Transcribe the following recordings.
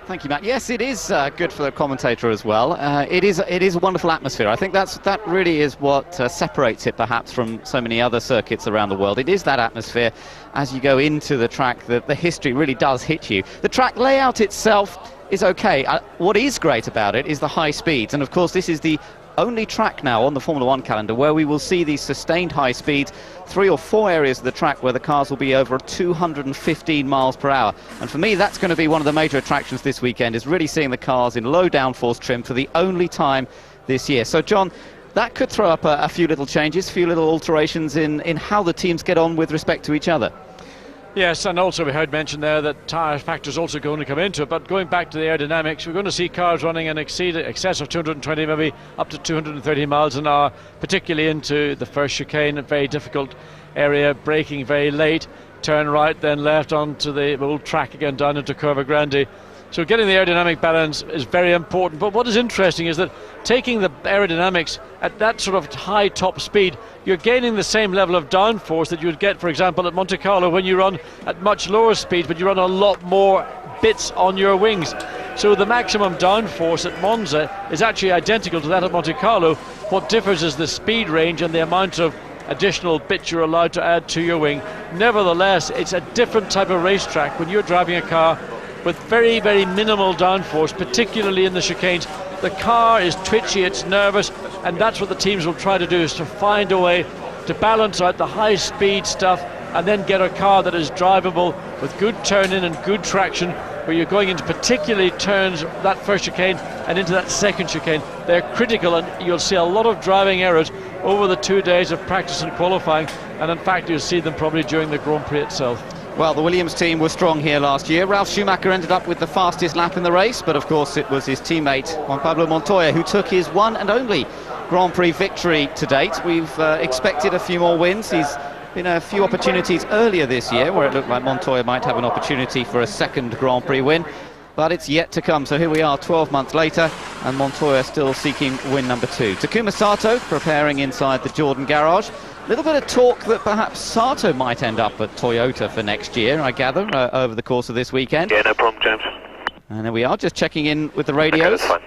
Thank you, Matt. Yes, it is good for the commentator as well. It is a wonderful atmosphere. I think that really is what separates it perhaps from so many other circuits around the world. It is that atmosphere as you go into the track that the history really does hit you. The track layout itself is okay. What is great about it is the high speeds, and of course this is the only track now on the Formula 1 calendar where we will see these sustained high speeds, 3 or 4 areas of the track where the cars will be over 215 miles per hour. And for me, that's going to be one of the major attractions this weekend, is really seeing the cars in low downforce trim for the only time this year. So, John, that could throw up a few little changes, a few little alterations in how the teams get on with respect to each other. Yes, and also we heard mentioned there that tyre factor is also going to come into it. But going back to the aerodynamics, we're going to see cars running in excess of 220, maybe up to 230 miles an hour, particularly into the first chicane, a very difficult area, braking very late, turn right, then left onto the old track again down into Curva Grande. So getting the aerodynamic balance is very important. But what is interesting is that taking the aerodynamics at that sort of high top speed, you're gaining the same level of downforce that you would get, for example, at Monte Carlo when you run at much lower speeds, but you run a lot more bits on your wings. So the maximum downforce at Monza is actually identical to that at Monte Carlo. What differs is the speed range and the amount of additional bits you're allowed to add to your wing. Nevertheless, it's a different type of racetrack when you're driving a car with very, very minimal downforce, particularly in the chicanes. The car is twitchy, it's nervous, and that's what the teams will try to do, is to find a way to balance out the high speed stuff and then get a car that is drivable with good turn-in and good traction, where you're going into particularly turns, that first chicane and into that second chicane. They're critical, and you'll see a lot of driving errors over the 2 days of practice and qualifying, and in fact you'll see them probably during the Grand Prix itself. Well, the Williams team was strong here last year. Ralf Schumacher ended up with the fastest lap in the race, but of course it was his teammate Juan Pablo Montoya who took his one and only Grand Prix victory to date. We've expected a few more wins. He's been a few opportunities earlier this year where it looked like Montoya might have an opportunity for a second Grand Prix win, but it's yet to come. So here we are 12 months later, and Montoya still seeking win number 2. Takuma Sato preparing inside the Jordan garage. A little bit of talk that perhaps Sato might end up at Toyota for next year, I gather, over the course of this weekend. Yeah, no problem, James. And there we are, just checking in with the radios. Okay, that's fine.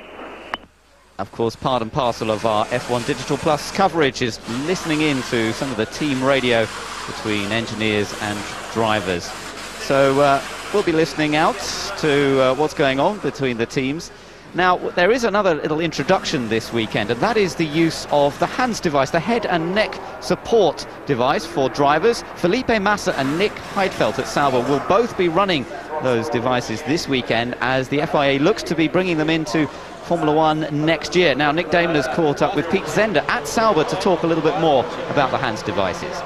Of course, part and parcel of our F1 Digital Plus coverage is listening in to some of the team radio between engineers and drivers. So we'll be listening out to what's going on between the teams. Now, there is another little introduction this weekend, and that is the use of the HANS device, the head and neck support device for drivers. Felipe Massa and Nick Heidfeld at Sauber will both be running those devices this weekend, as the FIA looks to be bringing them into Formula 1 next year. Now, Nick Damon has caught up with Pete Zender at Sauber to talk a little bit more about the HANS devices.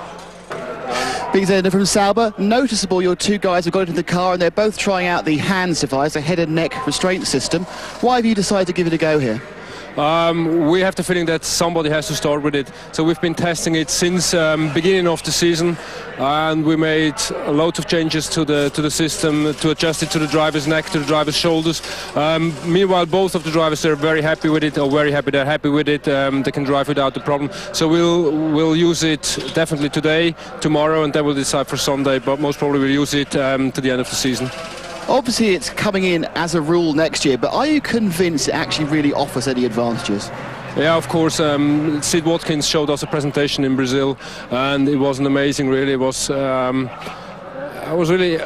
Pete Zender from Sauber. Noticeable your two guys have got into the car and they're both trying out the HANS device, a head and neck restraint system. Why have you decided to give it a go here? We have the feeling that somebody has to start with it. So we've been testing it since beginning of the season, and we made loads of changes to the system to adjust it to the driver's neck, to the driver's shoulders. Meanwhile, both of the drivers are very happy with it, or very happy they're happy with it. They can drive without the problem. So we'll use it definitely today, tomorrow, and then we'll decide for Sunday. But most probably we'll use it to the end of the season. Obviously it's coming in as a rule next year, but are you convinced it actually really offers any advantages? Yeah, of course. Sid Watkins showed us a presentation in Brazil, and it wasn't amazing, really. It was really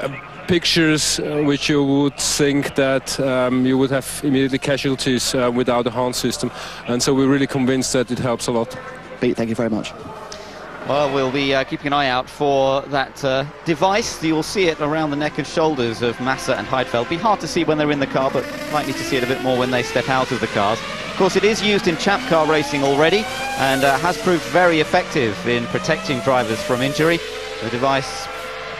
pictures which you would think that you would have immediately casualties without a HANS system, and so we're really convinced that it helps a lot. Pete, thank you very much. Well, we'll be keeping an eye out for that device. You'll see it around the neck and shoulders of Massa and Heidfeld. Be hard to see when they're in the car, but likely to see it a bit more when they step out of the cars. Of course, it is used in champ car racing already, and has proved very effective in protecting drivers from injury. The device,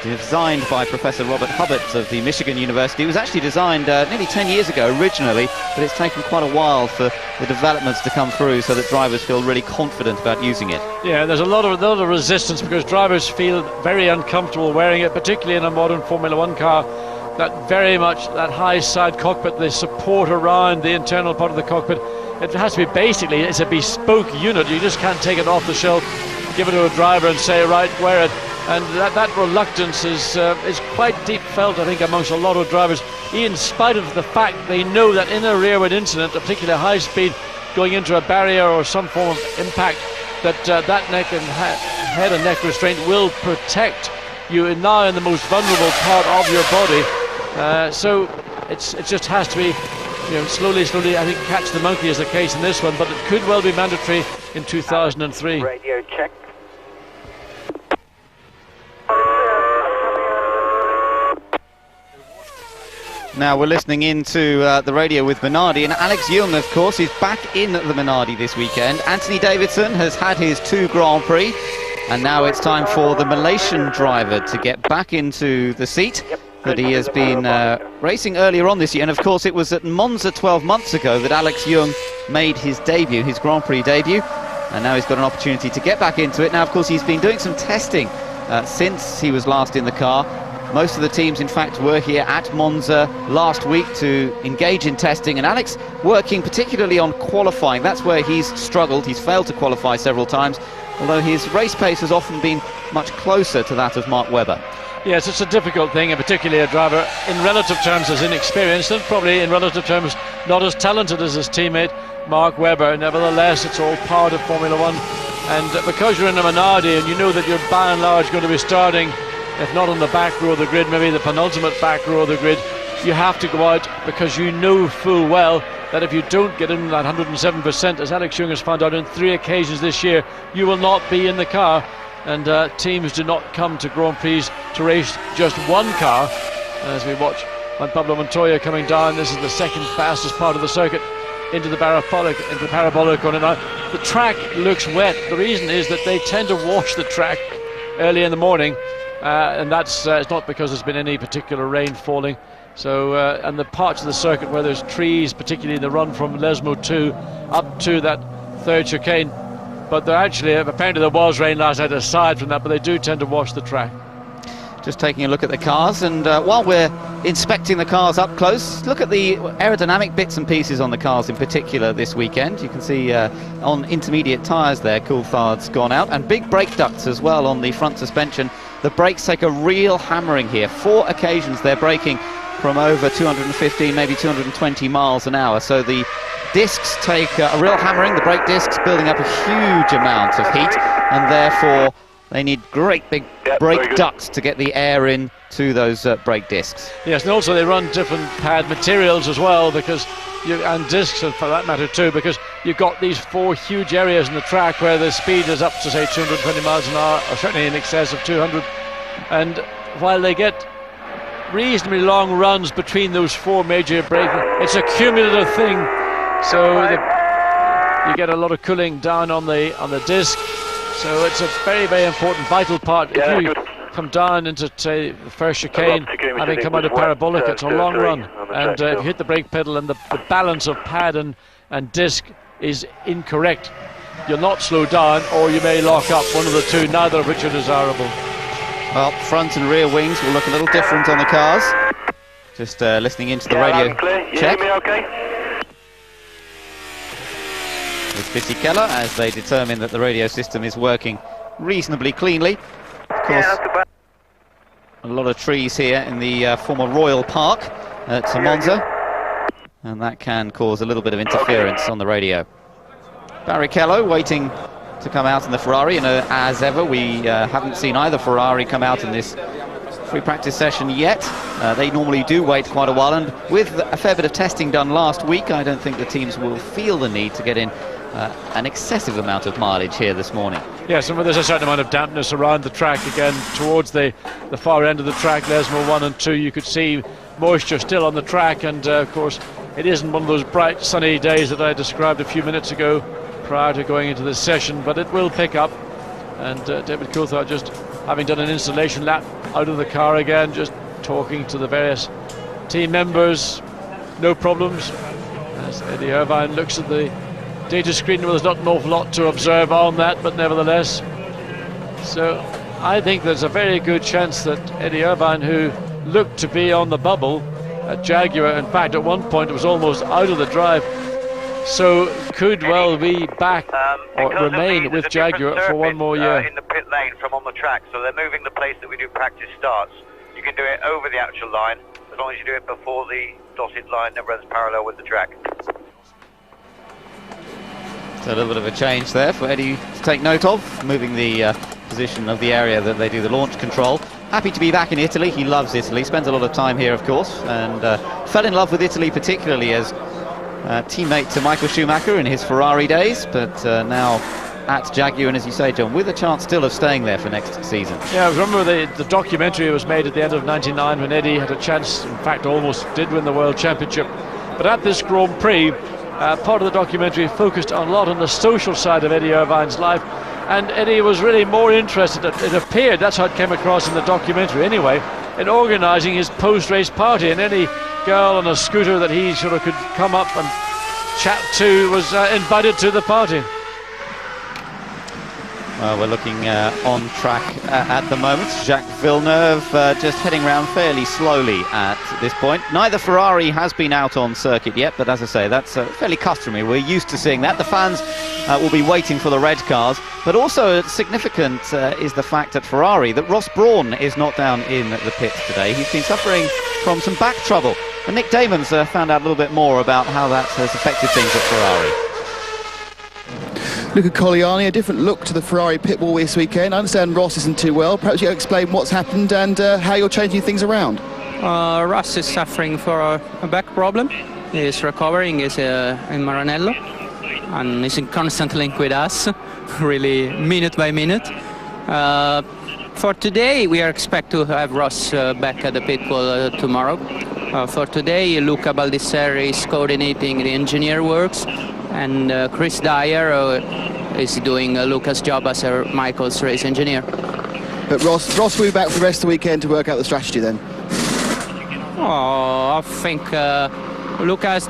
designed by Professor Robert Hubbard of the Michigan University, was actually designed nearly 10 years ago originally, but it's taken quite a while for the developments to come through so that drivers feel really confident about using it. Yeah, there's a lot of resistance because drivers feel very uncomfortable wearing it, particularly in a modern Formula 1 car. That very much, that high side cockpit, the support around the internal part of the cockpit, it has to be basically, it's a bespoke unit. You just can't take it off the shelf, give it to a driver and say, right, wear it. And that reluctance is quite deep felt, I think, amongst a lot of drivers, in spite of the fact they know that in a rearward incident, a particular high speed going into a barrier or some form of impact, that neck and head and neck restraint will protect you now in the most vulnerable part of your body. So it just has to be, slowly, I think, catch the monkey is the case in this one, but it could well be mandatory in 2003. Radio check. Now we're listening into the radio with Minardi, and Alex Young, of course, is back in the Minardi this weekend. Anthony Davidson has had his 2 Grand Prix, and now it's time for the Malaysian driver to get back into the seat that he has been racing earlier on this year. And of course it was at Monza 12 months ago that Alex Young made his debut, his Grand Prix debut, and now he's got an opportunity to get back into it. Now of course he's been doing some testing since he was last in the car. Most of the teams, in fact, were here at Monza last week to engage in testing, and Alex working particularly on qualifying. That's where he's struggled. He's failed to qualify several times, although his race pace has often been much closer to that of Mark Webber. Yes, it's a difficult thing, and particularly a driver in relative terms as inexperienced, and probably in relative terms not as talented as his teammate Mark Webber. Nevertheless, it's all part of Formula One, and because you're in a Minardi and you know that you're by and large going to be starting, if not on the back row of the grid, maybe the penultimate back row of the grid, you have to go out because you know full well that if you don't get in that 107%, as Alex Young has found out on 3 occasions this year, you will not be in the car. And teams do not come to Grand Prix to race just one car. As we watch Juan Pablo Montoya coming down, this is the second fastest part of the circuit into the parabolic corner. Now, the track looks wet. The reason is that they tend to wash the track early in the morning. And that's it's not because there's been any particular rain falling. So and the parts of the circuit where there's trees, particularly the run from Lesmo 2 up to that 3rd chicane, but there actually apparently there was rain last night aside from that, but they do tend to wash the track. Just taking a look at the cars, and while we're inspecting the cars up close, look at the aerodynamic bits and pieces on the cars in particular this weekend. You can see on intermediate tyres there, Coulthard's gone out, and big brake ducts as well on the front suspension. The brakes take a real hammering here. 4 occasions they're braking from over 215, maybe 220 miles an hour. So the discs take a real hammering, the brake discs building up a huge amount of heat, and therefore they need great big brake ducts to get the air in to those brake discs. Yes, and also they run different pad materials as well, because and discs for that matter too, because you've got these 4 huge areas in the track where the speed is up to say 220 miles an hour, or certainly in excess of 200, and while they get reasonably long runs between those 4 major braking, it's a cumulative thing, so you get a lot of cooling down on the disc. So it's a very, very important, vital part. If you come down into, say, the first chicane, having come out of parabolic, it's a long run. And if you hit the brake pedal and the balance of pad and disc is incorrect, you'll not slow down, or you may lock up, one of the two, neither of which are desirable. Well, front and rear wings will look a little different on the cars. Just listening into the radio check. With Bitty Keller, as they determine that the radio system is working reasonably cleanly. Of course, a lot of trees here in the former Royal Park at Monza, and that can cause a little bit of interference on the radio. Barrichello waiting to come out in the Ferrari, and as ever we haven't seen either Ferrari come out in this free practice session yet. They normally do wait quite a while, and with a fair bit of testing done last week, I don't think the teams will feel the need to get in an excessive amount of mileage here this morning. Yes, and there's a certain amount of dampness around the track again towards the far end of the track, Lesmo 1 and 2. You could see moisture still on the track, and of course it isn't one of those bright sunny days that I described a few minutes ago prior to going into this session, but it will pick up. And David Coulthard, just having done an installation lap out of the car again, just talking to the various team members, no problems. As Eddie Irvine looks at the data screen, well, there's not an awful lot to observe on that, but nevertheless. So I think there's a very good chance that Eddie Irvine, who looked to be on the bubble at Jaguar, in fact at one point was almost out of the drive, so could well be back or remain with Jaguar for one more year. In the pit lane from on the track, so they're moving the place that we do practice starts. You can do it over the actual line, as long as you do it before the dotted line that runs parallel with the track. So a little bit of a change there for Eddie to take note of, moving the position of the area that they do the launch control. Happy to be back in Italy. He loves Italy, spends a lot of time here, of course, and fell in love with Italy particularly as teammate to Michael Schumacher in his Ferrari days, but now at Jaguar, and as you say, John, with a chance still of staying there for next season. Yeah, I remember the documentary was made at the end of '99 when Eddie had a chance, in fact almost did win the World Championship. But at this Grand Prix, part of the documentary focused a lot on the social side of Eddie Irvine's life, and Eddie was really more interested, it appeared, that's how it came across in the documentary anyway, in organising his post-race party, and any girl on a scooter that he sort of could come up and chat to was invited to the party. Well, we're looking on track at the moment. Jacques Villeneuve just heading round fairly slowly at this point. Neither Ferrari has been out on circuit yet, but as I say, that's fairly customary. We're used to seeing that. The fans will be waiting for the red cars, but also significant is the fact at Ferrari that Ross Brawn is not down in the pits today. He's been suffering from some back trouble. And Nick Damon's found out a little bit more about how that has affected things at Ferrari. Luca Colliani, a different look to the Ferrari pit wall this weekend. I understand Ross isn't too well. Perhaps you can explain what's happened and how you're changing things around. Ross is suffering for a back problem. He's recovering, he's in Maranello, and he's in constant link with us, really minute by minute. For today, we are expect to have Ross back at the pit wall tomorrow. For today, Luca Baldisseri is coordinating the engineer works, and Chris Dyer is doing Luca's job as Michael's race engineer. But Ross will be back for the rest of the weekend to work out the strategy then? I think Luca has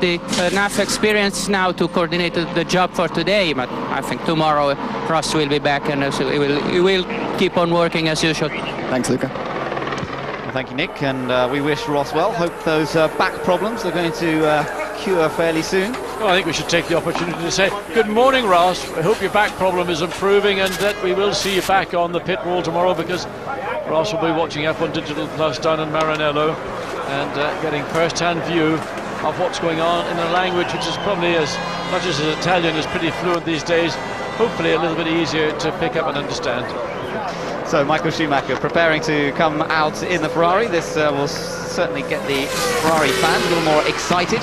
enough experience now to coordinate the job for today, but I think tomorrow Ross will be back and he will keep on working as usual. Thanks, Luca. Well, thank you, Nick, and we wish Ross well. Hope those back problems are going to cure fairly soon. Well, I think we should take the opportunity to say good morning, Ross. I hope your back problem is improving and that we will see you back on the pit wall tomorrow, because Ross will be watching F1 Digital Plus down in Maranello and getting first-hand view of what's going on in a language which is probably, as much as Italian is pretty fluent these days, hopefully a little bit easier to pick up and understand. So Michael Schumacher preparing to come out in the Ferrari. This will certainly get the Ferrari fans a little more excited.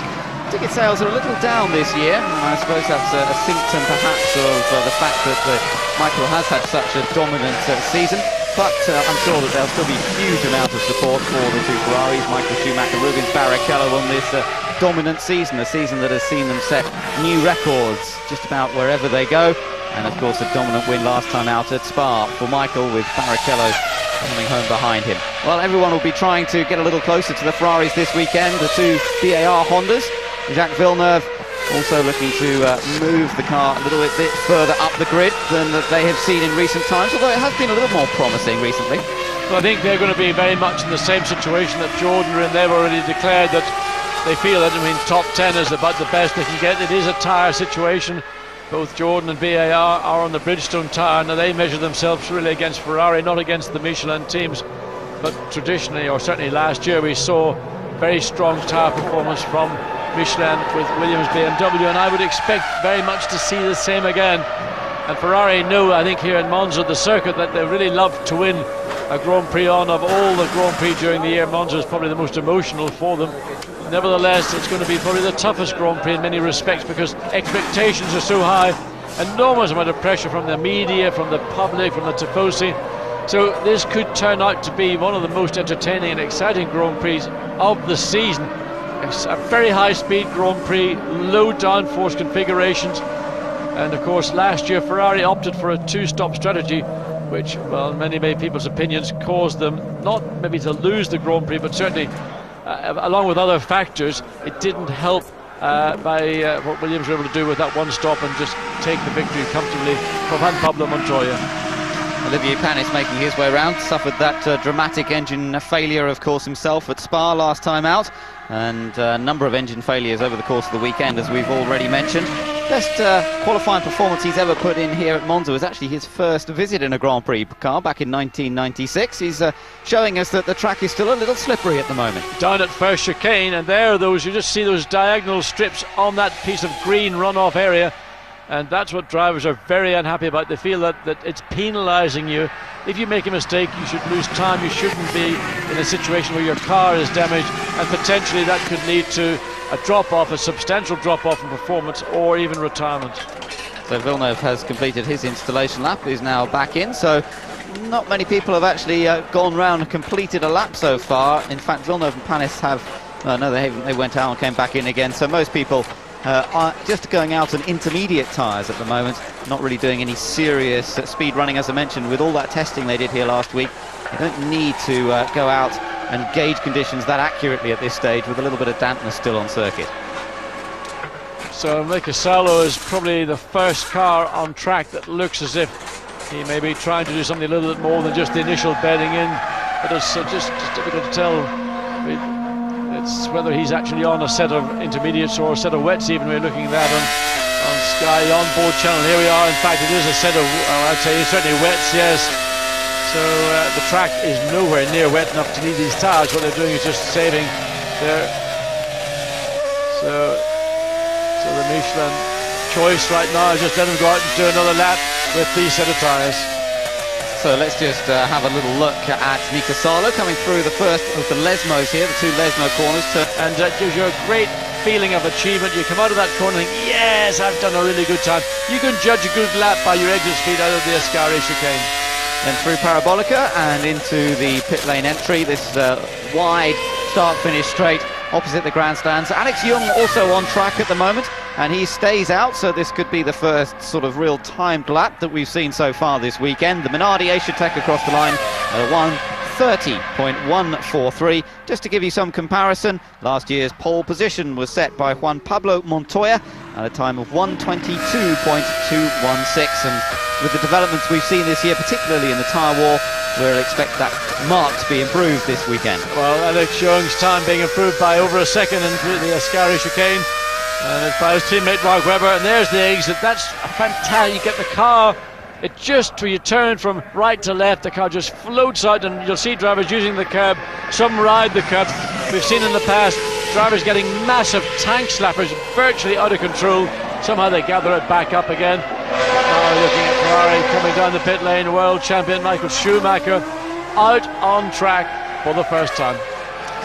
Ticket sales are a little down this year. I suppose that's a symptom perhaps of the fact that Michael has had such a dominant season. But I'm sure that there'll still be a huge amount of support for the two Ferraris, Michael Schumacher, Rubens Barrichello, on this dominant season, a season that has seen them set new records just about wherever they go. And of course a dominant win last time out at Spa for Michael, with Barrichello coming home behind him. Well, everyone will be trying to get a little closer to the Ferraris this weekend, the two BAR Hondas. Jacques Villeneuve also looking to move the car a little bit further up the grid than that they have seen in recent times, although it has been a little more promising recently. Well, I think they're going to be very much in the same situation that Jordan are in. They've already declared that they feel that, top 10 is about the best they can get. It is a tyre situation. Both Jordan and BAR are on the Bridgestone tyre. Now they measure themselves really against Ferrari, not against the Michelin teams. But traditionally, or certainly last year, we saw very strong tyre performance from Michelin with Williams BMW, and I would expect very much to see the same again. And Ferrari know, I think, here in Monza, the circuit, that they really love to win a Grand Prix. On of all the Grand Prix during the year, Monza is probably the most emotional for them. Nevertheless, it's going to be probably the toughest Grand Prix in many respects, because expectations are so high, enormous amount of pressure from the media, from the public, from the tifosi. So this could turn out to be one of the most entertaining and exciting Grand Prix of the season. It's a very high-speed Grand Prix, low downforce configurations, and of course last year Ferrari opted for a two-stop strategy, which, well, in many people's opinions, caused them not maybe to lose the Grand Prix, but certainly along with other factors, it didn't help by what Williams were able to do with that one stop and just take the victory comfortably from Juan Pablo Montoya. Olivier Panis making his way round, suffered that dramatic engine failure, of course, himself at Spa last time out, and a number of engine failures over the course of the weekend, as we've already mentioned. Best qualifying performance he's ever put in here at Monza was actually his first visit in a Grand Prix car back in 1996. He's showing us that the track is still a little slippery at the moment. Down at first chicane, and there are those, you just see those diagonal strips on that piece of green runoff area, and that's what drivers are very unhappy about. They feel that it's penalising you. If you make a mistake, you should lose time. You shouldn't be in a situation where your car is damaged, and potentially that could lead to a drop-off, a substantial drop-off in performance, or even retirement. So Villeneuve has completed his installation lap, he's now back in, so not many people have actually gone round and completed a lap so far. In fact, Villeneuve and Panis have, no, they went out and came back in again, so most people are just going out on intermediate tyres at the moment, not really doing any serious speed running. As I mentioned, with all that testing they did here last week, they don't need to go out and gauge conditions that accurately at this stage, with a little bit of dampness still on circuit. So Mika Salo is probably the first car on track that looks as if he may be trying to do something a little bit more than just the initial bedding in, but it's just difficult to tell. It's whether he's actually on a set of intermediates or a set of wets. Even we're looking at that on Sky onboard channel. Here we are. In fact, it is a set of, I'd say certainly wets, yes. So the track is nowhere near wet enough to need these tyres. What they're doing is just saving their... So the Michelin choice right now is just let them go out and do another lap with these set of tyres. So let's just have a little look at Mika Salo coming through the first of the Lesmos here, the two Lesmo corners. And that gives you a great feeling of achievement. You come out of that corner and think, yes, I've done a really good time. You can judge a good lap by your exit speed out of the Ascari chicane. Then through Parabolica and into the pit lane entry, this wide start-finish straight opposite the grandstands. Alex Young also on track at the moment, and he stays out, so this could be the first sort of real timed lap that we've seen so far this weekend. The Minardi Asia-Tech across the line, 1:30.143. Just to give you some comparison, last year's pole position was set by Juan Pablo Montoya at a time of 1:22.216, and with the developments we've seen this year, particularly in the tyre war, we'll expect that mark to be improved this weekend. Well, Alex Young's time being improved by over a second into the Ascari chicane, and it's by his teammate Mark Webber, and there's the exit. That's fantastic. You get the car, it just, when you turn from right to left, the car just floats out, and you'll see drivers using the curb. Some ride the curb. We've seen in the past drivers getting massive tank slappers, virtually out of control. Somehow they gather it back up again. Now looking at Ferrari coming down the pit lane, world champion Michael Schumacher out on track for the first time.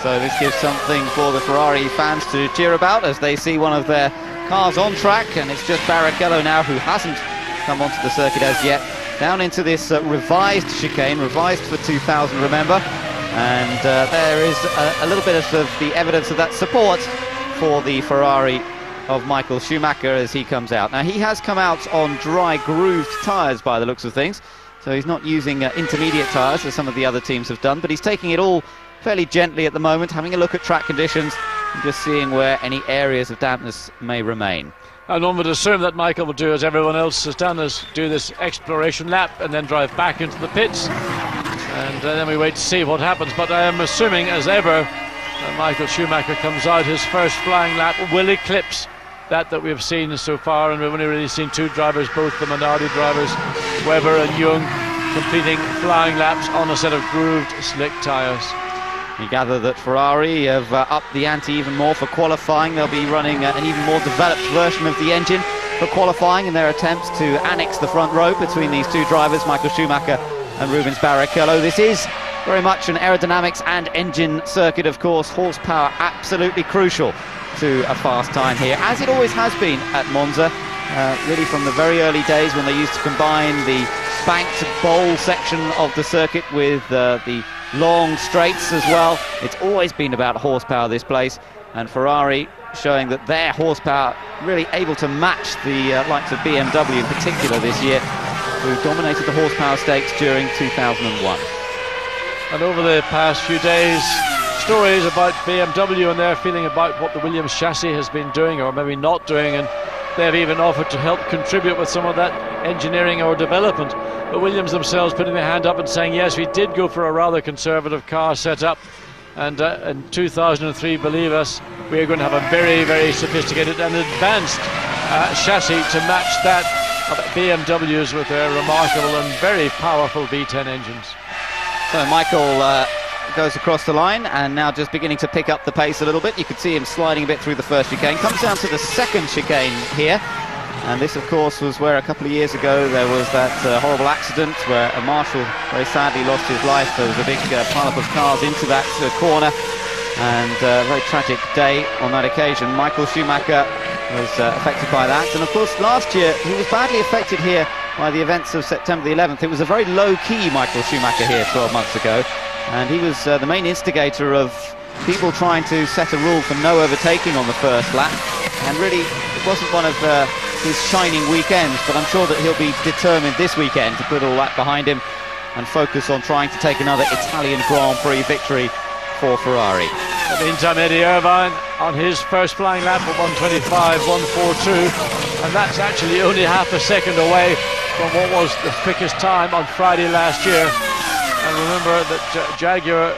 So this gives something for the Ferrari fans to cheer about as they see one of their cars on track, and it's just Barrichello now who hasn't come onto the circuit as yet, down into this revised chicane, revised for 2000, remember, and there is a little bit of the evidence of that support for the Ferrari of Michael Schumacher as he comes out. Now he has come out on dry grooved tyres by the looks of things, so he's not using intermediate tyres as some of the other teams have done, but he's taking it all fairly gently at the moment, having a look at track conditions and just seeing where any areas of dampness may remain. And one would assume that Michael will do as everyone else has done, is do this exploration lap and then drive back into the pits, and then we wait to see what happens. But I am assuming, as ever, that Michael Schumacher comes out, his first flying lap will eclipse that we've seen so far, and we've only really seen two drivers, both the Minardi drivers, Webber and Young, completing flying laps on a set of grooved slick tyres. You gather that Ferrari have upped the ante even more for qualifying. They'll be running an even more developed version of the engine for qualifying in their attempts to annex the front row between these two drivers, Michael Schumacher and Rubens Barrichello. This is very much an aerodynamics and engine circuit, of course. Horsepower absolutely crucial to a fast time here, as it always has been at Monza, really from the very early days when they used to combine the banked bowl section of the circuit with the long straights as well. It's always been about horsepower, this place, and Ferrari showing that their horsepower really able to match the likes of BMW in particular this year, who dominated the horsepower stakes during 2001. And over the past few days, stories about BMW and their feeling about what the Williams chassis has been doing, or maybe not doing, and they've even offered to help contribute with some of that engineering or development. But Williams themselves putting their hand up and saying, yes, we did go for a rather conservative car setup. And in 2003, believe us, we are going to have a very, very sophisticated and advanced chassis to match that of BMWs with their remarkable and very powerful V10 engines. So Michael goes across the line and now just beginning to pick up the pace a little bit. You could see him sliding a bit through the first chicane. Comes down to the second chicane here. And this, of course, was where a couple of years ago there was that horrible accident where a marshal very sadly lost his life. There was a big pile-up of cars into that corner, and a very tragic day on that occasion. Michael Schumacher was affected by that. And, of course, last year he was badly affected here by the events of September the 11th. It was a very low-key Michael Schumacher here 12 months ago, and he was the main instigator of people trying to set a rule for no overtaking on the first lap. And really, it wasn't one of his shining weekends, but I'm sure that he'll be determined this weekend to put all that behind him and focus on trying to take another Italian Grand Prix victory for Ferrari. In the meantime, Eddie Irvine on his first flying lap at 1:25.142, and that's actually only half a second away from what was the quickest time on Friday last year. And remember that Jaguar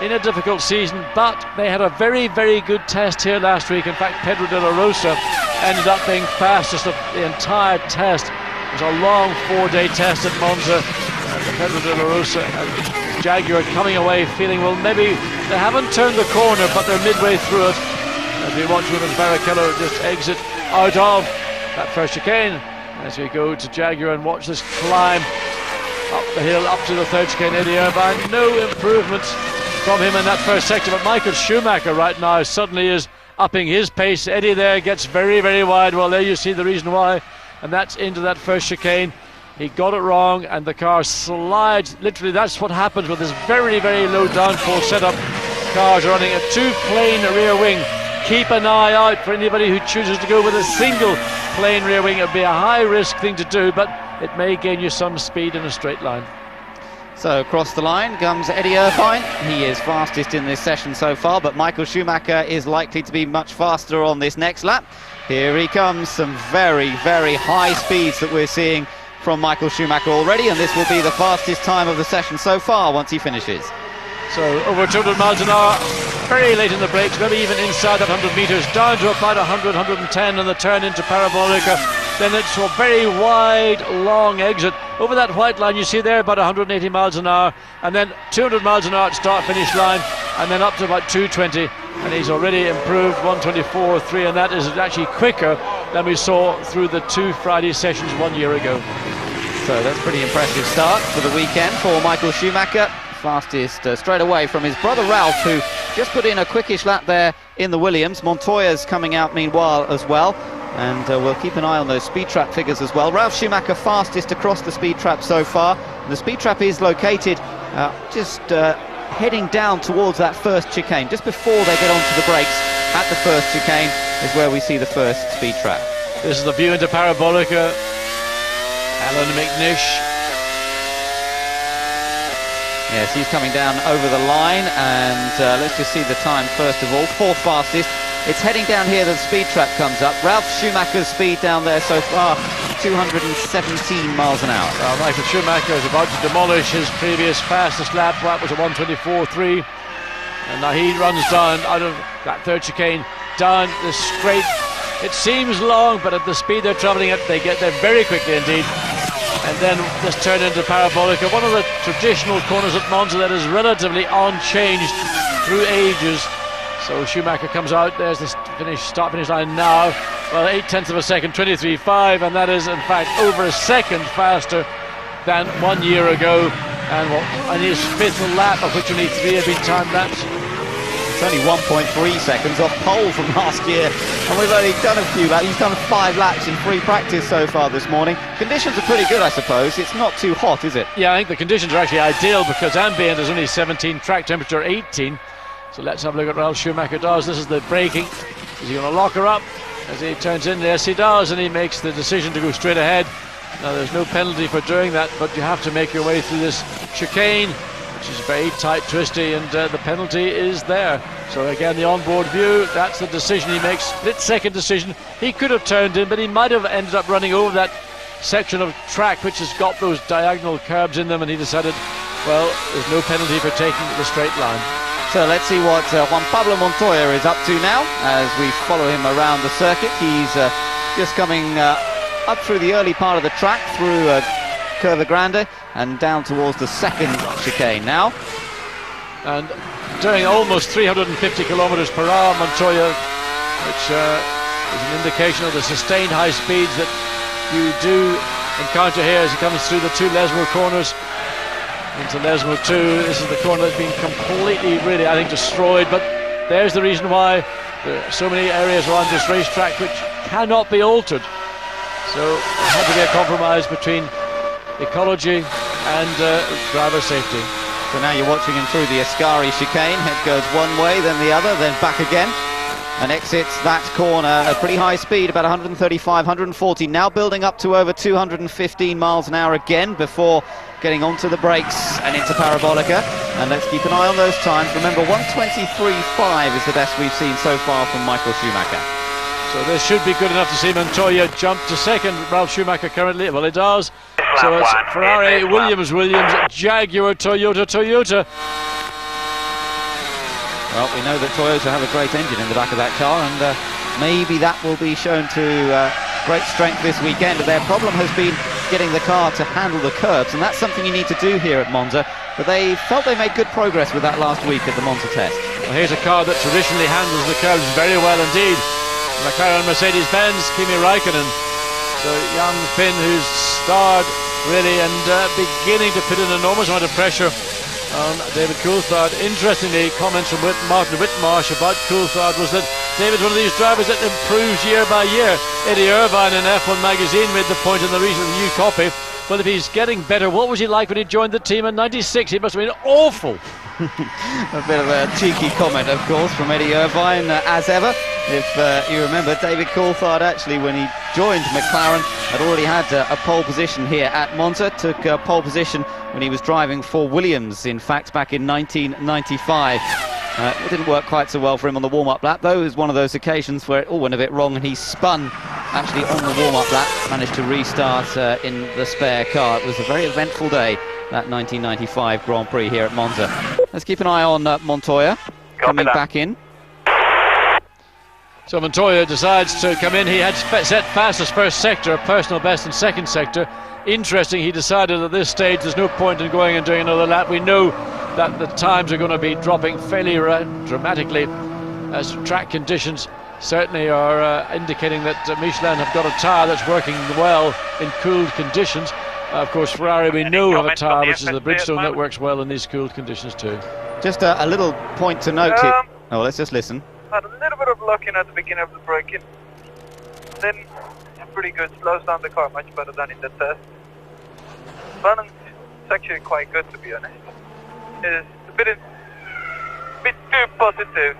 in a difficult season, but they had a very, very good test here last week. In fact, Pedro de la Rosa ended up being fastest of the entire test. It was a long 4-day test at Monza. Pedro de la Rosa and Jaguar coming away feeling, well, maybe they haven't turned the corner, but they're midway through it. As we watch Rubens Barrichello just exit out of that first chicane, as we go to Jaguar and watch this climb up the hill, up to the third chicane. Eddie Irvine, no improvements from him in that first sector, but Michael Schumacher right now suddenly is upping his pace. Eddie there gets very, very wide. Well, there you see the reason why, and that's into that first chicane. He got it wrong and the car slides. Literally, that's what happens with this very, very low downforce setup. Cars running a two-plane rear wing. Keep an eye out for anybody who chooses to go with a single plane rear wing. It would be a high-risk thing to do, but it may gain you some speed in a straight line. So across the line comes Eddie Irvine. He is fastest in this session so far, but Michael Schumacher is likely to be much faster on this next lap. Here he comes. Some very, very high speeds that we're seeing from Michael Schumacher already, and this will be the fastest time of the session so far once he finishes. So over 200 miles an hour, very late in the brakes, maybe even inside that 100 metres, down to about 100, 110 on the turn into Parabolica. Then it's a very wide, long exit. Over that white line you see there, about 180 miles an hour, and then 200 miles an hour at start-finish line, and then up to about 220, and he's already improved 124.3, and that is actually quicker than we saw through the two Friday sessions 1 year ago. So that's a pretty impressive start for the weekend for Michael Schumacher. Fastest straight away from his brother Ralph, who just put in a quickish lap there in the Williams. Montoya's coming out meanwhile as well, and we'll keep an eye on those speed trap figures as well. Ralph Schumacher fastest across the speed trap so far. The speed trap is located just heading down towards that first chicane. Just before they get onto the brakes at the first chicane is where we see the first speed trap. This is the view into Parabolica. Alan McNish. Yes, he's coming down over the line, and let's just see the time first of all. Fourth fastest. It's heading down here, the speed trap comes up. Ralph Schumacher's speed down there so far, 217 miles an hour. Michael Schumacher is about to demolish his previous fastest lap. That was a 124.3. And now he runs down out of that third chicane, down the straight. It seems long, but at the speed they're travelling at, they get there very quickly indeed. And then this turn into Parabolica, one of the traditional corners at Monza that is relatively unchanged through ages. So Schumacher comes out. There's the start-finish line now. Well, 0.8 of a second, 23.5, and that is in fact over a second faster than 1 year ago. And his fifth lap, of which only 3 have been time laps. It's only 1.3 seconds off pole from last year, and we've only done a few laps. He's done 5 laps in free practice so far this morning. Conditions are pretty good, I suppose. It's not too hot, is it? Yeah, I think the conditions are actually ideal because ambient is only 17, track temperature 18. So let's have a look at what Ralph Schumacher does. This is the braking. Is he going to lock her up as he turns in? Yes, he does, and he makes the decision to go straight ahead. Now, there's no penalty for doing that, but you have to make your way through this chicane. which is very tight, twisty, and the penalty is there. So again, the onboard view, that's the decision he makes, split-second decision. He could have turned in, but he might have ended up running over that section of track which has got those diagonal curbs in them, and he decided, well, there's no penalty for taking the straight line. So let's see what Juan Pablo Montoya is up to now as we follow him around the circuit. He's just coming up through the early part of the track, through Curva Grande, and down towards the second chicane now. And doing almost 350 kilometers per hour, Montoya, which is an indication of the sustained high speeds that you do encounter here as he comes through the two Lesmo corners into Lesmo 2. This is the corner that's been completely, really, I think, destroyed, but there's the reason why there are so many areas around this racetrack which cannot be altered. So there had to be a compromise between ecology and driver safety. So now you're watching him through the Ascari chicane. It goes one way, then the other, then back again, and exits that corner at pretty high speed, about 135, 140, now building up to over 215 miles an hour again before getting onto the brakes and into Parabolica. And let's keep an eye on those times. Remember, 1:23.5 is the best we've seen so far from Michael Schumacher. So this should be good enough to see Montoya jump to second. Ralf Schumacher currently, well, he does. So it's Ferrari, Williams, Jaguar, Toyota. Well, we know that Toyota have a great engine in the back of that car, and maybe that will be shown to great strength this weekend. Their problem has been getting the car to handle the curbs, and that's something you need to do here at Monza. But they felt they made good progress with that last week at the Monza test. Well, here's a car that traditionally handles the curbs very well indeed. McLaren Mercedes-Benz, Kimi Raikkonen, the young Finn who's starred really and beginning to put an enormous amount of pressure on David Coulthard. Interestingly, comments from Martin Whitmarsh about Coulthard was that David's one of these drivers that improves year by year. Eddie Irvine in F1 magazine made the point in the recent new copy. Well, if he's getting better, what was he like when he joined the team in '96? He must have been awful. A bit of a cheeky comment, of course, from Eddie Irvine, as ever. If you remember, David Coulthard actually, when he joined McLaren, had already had a pole position here at Monza. Took a pole position when he was driving for Williams, in fact, back in 1995. It didn't work quite so well for him on the warm-up lap, though. It was one of those occasions where it all went a bit wrong, and he spun actually on the warm-up lap, managed to restart in the spare car. It was a very eventful day, that 1995 Grand Prix here at Monza. Let's keep an eye on Montoya coming back in. So Montoya decides to come in. He had set fastest first sector, a personal best in second sector. Interesting, he decided at this stage there's no point in going and doing another lap. We know that the times are going to be dropping fairly dramatically as track conditions certainly are indicating that Michelin have got a tyre that's working well in cooled conditions. Of course, Ferrari, we know, have a tyre which is the Bridgestone that works well in these cooled conditions too. Just a little point to note here. Oh, let's just listen. Had a little bit of luck at the beginning of the braking. Then pretty good, slows down the car much better than in the test. Balance is actually quite good, to be honest. It's a bit too positive,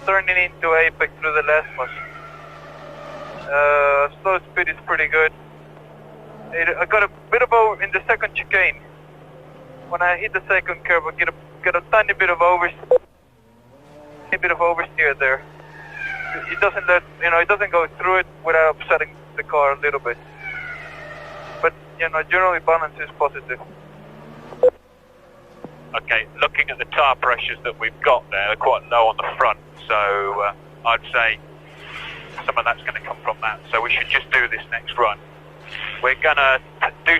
turning into apex through the Lesmos. Slow speed is pretty good. I got a bit of over in the second chicane. When I hit the second curve, I get a tiny bit of oversteer there. It doesn't it doesn't go through it without upsetting the car a little bit. But generally balance is positive. Okay, looking at the tyre pressures that we've got there, they're quite low on the front, so I'd say some of that's going to come from that. So we should just do this next run. We're going to do...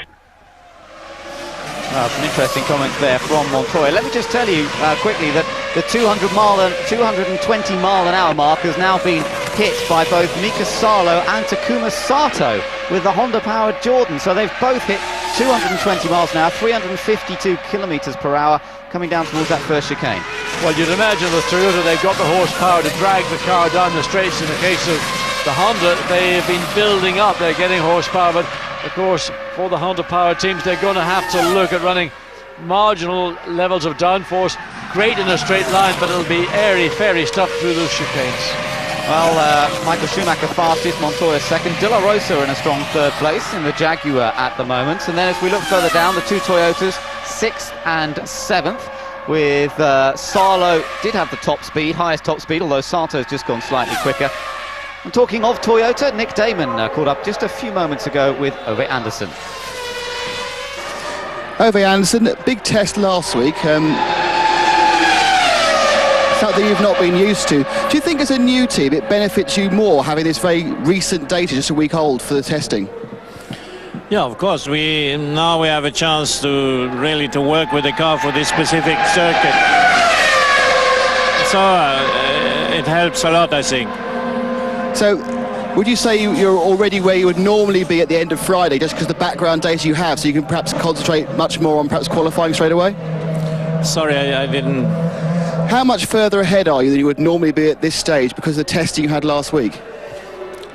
Some interesting comments there from Montoya. Let me just tell you quickly that the 220 mile an hour mark has now been hit by both Mika Salo and Takuma Sato with the Honda powered Jordan. So they've both hit 220 miles an hour, 352 kilometers per hour, coming down towards that first chicane. Well, you'd imagine with Toyota they've got the horsepower to drag the car down the straights. In the case of the Honda, they've been building up, they're getting horsepower, but of course for the Honda power teams they're going to have to look at running marginal levels of downforce. Great in a straight line, but it'll be airy-fairy stuff through those chicanes. Well, Michael Schumacher fastest, Montoya second, De La Rosa in a strong third place in the Jaguar at the moment. And then as we look further down, the two Toyotas 6th and 7th, with Sarlo did have the top speed, highest top speed, although Sato's just gone slightly quicker. And talking of Toyota, Nick Damon caught up just a few moments ago with Ove Anderson. Ove Anderson, big test last week. Something you've not been used to. Do you think as a new team it benefits you more having this very recent data, just a week old, for the testing? Yeah, of course. Now we have a chance to really work with the car for this specific circuit. So it helps a lot, I think. So would you say you're already where you would normally be at the end of Friday, just because the background data you have, so you can perhaps concentrate much more on perhaps qualifying straight away? Sorry, I didn't... How much further ahead are you than you would normally be at this stage because of the testing you had last week?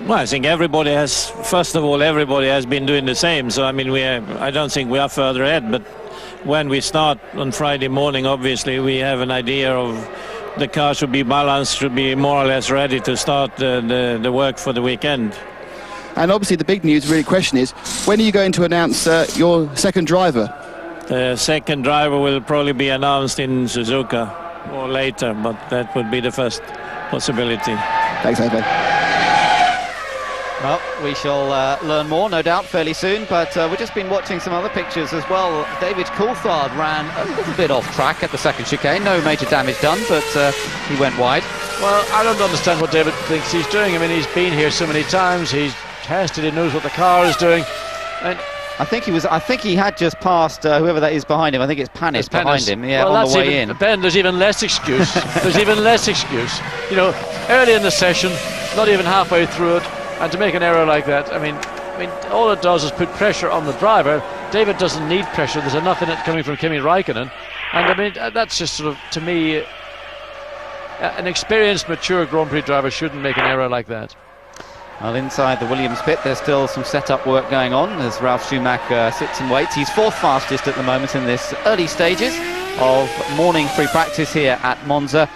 Well, I think everybody has, first of all, everybody has been doing the same. So, I mean, I don't think we are further ahead. But when we start on Friday morning, obviously, we have an idea of the car should be balanced, should be more or less ready to start the work for the weekend. And obviously the big news, really, question is, when are you going to announce your second driver? The second driver will probably be announced in Suzuka or later, but that would be the first possibility. Thanks, Ove. Well, we shall learn more, no doubt, fairly soon, but we've just been watching some other pictures as well. David Coulthard ran a little bit off track at the second chicane. No major damage done, but he went wide. Well, I don't understand what David thinks he's doing. I mean, he's been here so many times, he's tested, he knows what the car is doing. And I think he had just passed whoever that is behind him. I think it's Panis behind him, yeah, well, on the way in. Ben, there's even less excuse. There's even less excuse. You know, early in the session, not even halfway through it, and to make an error like that, I mean, all it does is put pressure on the driver. David doesn't need pressure. There's enough in it coming from Kimi Raikkonen, and I mean that's just sort of, to me, an experienced, mature Grand Prix driver shouldn't make an error like that. Well, inside the Williams pit, there's still some setup work going on as Ralf Schumacher sits and waits. He's 4th fastest at the moment in this early stages of morning free practice here at Monza.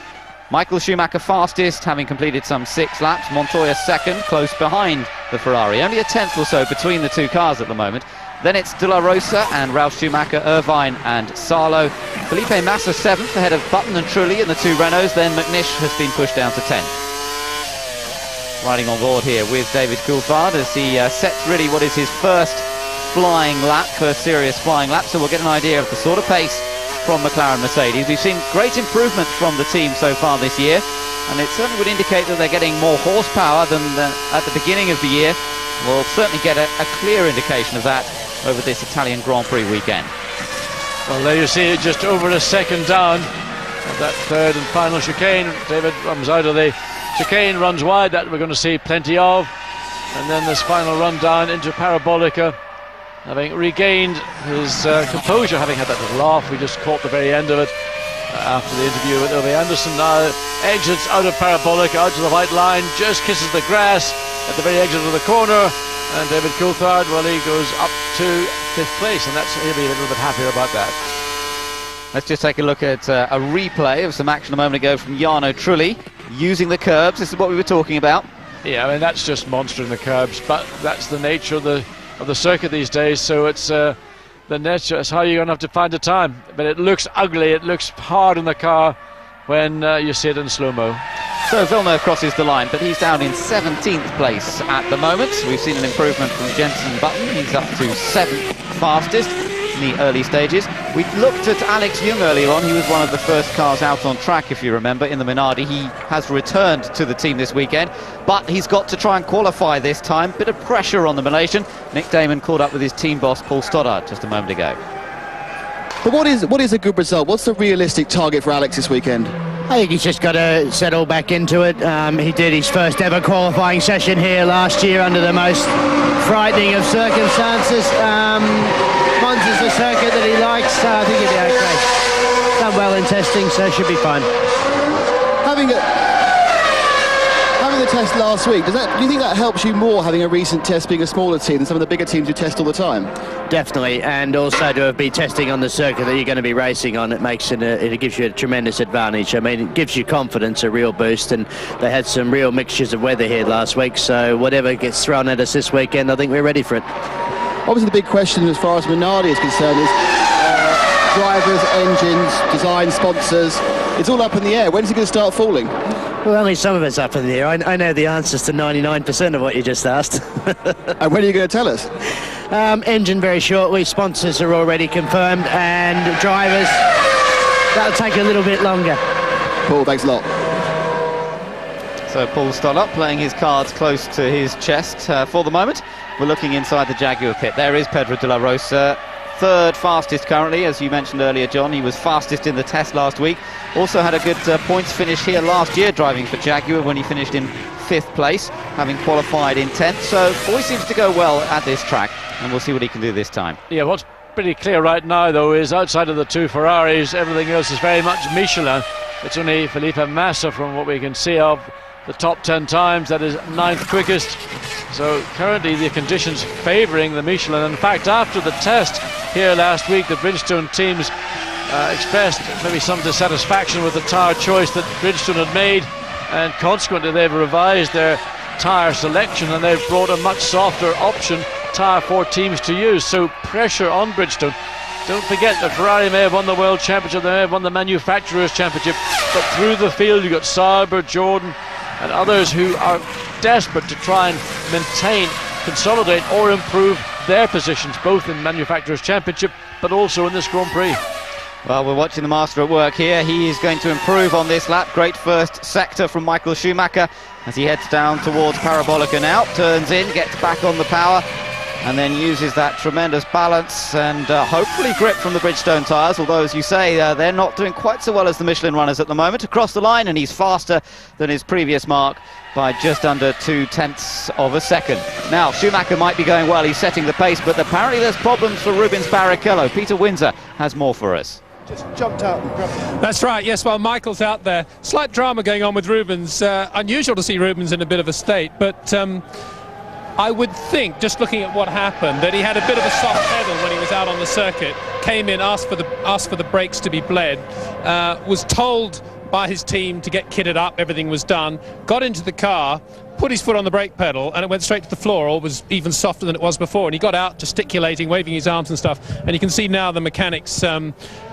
Michael Schumacher fastest, having completed some 6 laps. Montoya second, close behind the Ferrari. Only a tenth or so between the two cars at the moment. Then it's De La Rosa and Ralf Schumacher, Irvine and Sarlo. Felipe Massa 7th, ahead of Button and Trulli in the 2 Renaults. Then McNish has been pushed down to 10th. Riding on board here with David Coulthard as he sets really what is his first flying lap, first serious flying lap. So we'll get an idea of the sort of pace from McLaren Mercedes. We've seen great improvement from the team so far this year, and it certainly would indicate that they're getting more horsepower than at the beginning of the year. We'll certainly get a clear indication of that over this Italian Grand Prix weekend. Well, there you see it, just over a second down of that third and final chicane. David comes out of the chicane, runs wide, that we're going to see plenty of, and then this final run down into Parabolica, having regained his composure, having had that little laugh we just caught the very end of it after the interview with Ove Anderson. Now exits out of Parabolica, out to the white line, just kisses the grass at the very exit of the corner, and David Coulthard, well, he goes up to 5th place, and he'll be a little bit happier about that. Let's just take a look at a replay of some action a moment ago from Jarno Trulli using the curbs. This is what we were talking about. Yeah, I mean, that's just monstering the curbs, but that's the nature of the circuit these days, so it's the nature. It's how you're going to have to find the time. But it looks ugly, it looks hard in the car when you see it in slow-mo. So Villeneuve crosses the line, but he's down in 17th place at the moment. We've seen an improvement from Jenson Button. He's up to 7th fastest in the early stages. We looked at Alex Young earlier on. He was one of the first cars out on track, if you remember, in the Minardi. He has returned to the team this weekend, but he's got to try and qualify this time. Bit of pressure on the Malaysian. Nick Damon caught up with his team boss Paul Stoddart just a moment ago. But what is a good result? What's the realistic target for Alex this weekend? I think he's just got to settle back into it. He did his first ever qualifying session here last year under the most frightening of circumstances. Monza's a circuit that he likes, so I think he'll be okay. Done well in testing, so should be fine. Having the test last week, do you think that helps you more, having a recent test being a smaller team than some of the bigger teams who test all the time? Definitely, and also to be testing on the circuit that you're going to be racing on, it gives you a tremendous advantage. I mean, it gives you confidence, a real boost, and they had some real mixtures of weather here last week, so whatever gets thrown at us this weekend, I think we're ready for it. Obviously the big question as far as Minardi is concerned is drivers, engines, design, sponsors. It's all up in the air. When's it going to start falling? Well, only some of it's up in the air. I know the answers to 99% of what you just asked. And when are you going to tell us? Engine very shortly, sponsors are already confirmed, and drivers, that'll take a little bit longer. Paul, thanks a lot. So Paul Stoddart playing his cards close to his chest for the moment. We're looking inside the Jaguar pit. There is Pedro de la Rosa, third fastest currently, as you mentioned earlier, John. He was fastest in the test last week. Also had a good points finish here last year driving for Jaguar when he finished in 5th place, having qualified in 10th. So always seems to go well at this track, and we'll see what he can do this time. Yeah, what's pretty clear right now, though, is outside of the 2 Ferraris, everything else is very much Michelin. It's only Felipe Massa, from what we can see of the top 10 times, that is 9th quickest. So currently the conditions favouring the Michelin. In fact, after the test here last week, the Bridgestone teams expressed maybe some dissatisfaction with the tyre choice that Bridgestone had made, and consequently they've revised their tyre selection and they've brought a much softer option tyre for teams to use. So pressure on Bridgestone. Don't forget that Ferrari may have won the World Championship, they may have won the Manufacturers' Championship, but through the field you've got Sauber, Jordan and others who are desperate to try and maintain, consolidate or improve their positions, both in Manufacturers' Championship but also in this Grand Prix. Well, we're watching the master at work here. He is going to improve on this lap. Great first sector from Michael Schumacher as he heads down towards Parabolica now, turns in, gets back on the power, and then uses that tremendous balance and hopefully grip from the Bridgestone tyres, although as you say they're not doing quite so well as the Michelin runners at the moment. Across the line, and he's faster than his previous mark by just under 0.2 of a second. Now Schumacher might be going well, he's setting the pace, but apparently there's problems for Rubens Barrichello. Peter Windsor has more for us. Just jumped out and grabbed it. That's right, yes, while Michael's out there. Slight drama going on with Rubens. Unusual to see Rubens in a bit of a state, but I would think, just looking at what happened, that he had a bit of a soft pedal when he was out on the circuit, came in, asked for the brakes to be bled, was told by his team to get kitted up, everything was done, got into the car, put his foot on the brake pedal, and it went straight to the floor, or was even softer than it was before, and he got out gesticulating, waving his arms and stuff, and you can see now the mechanics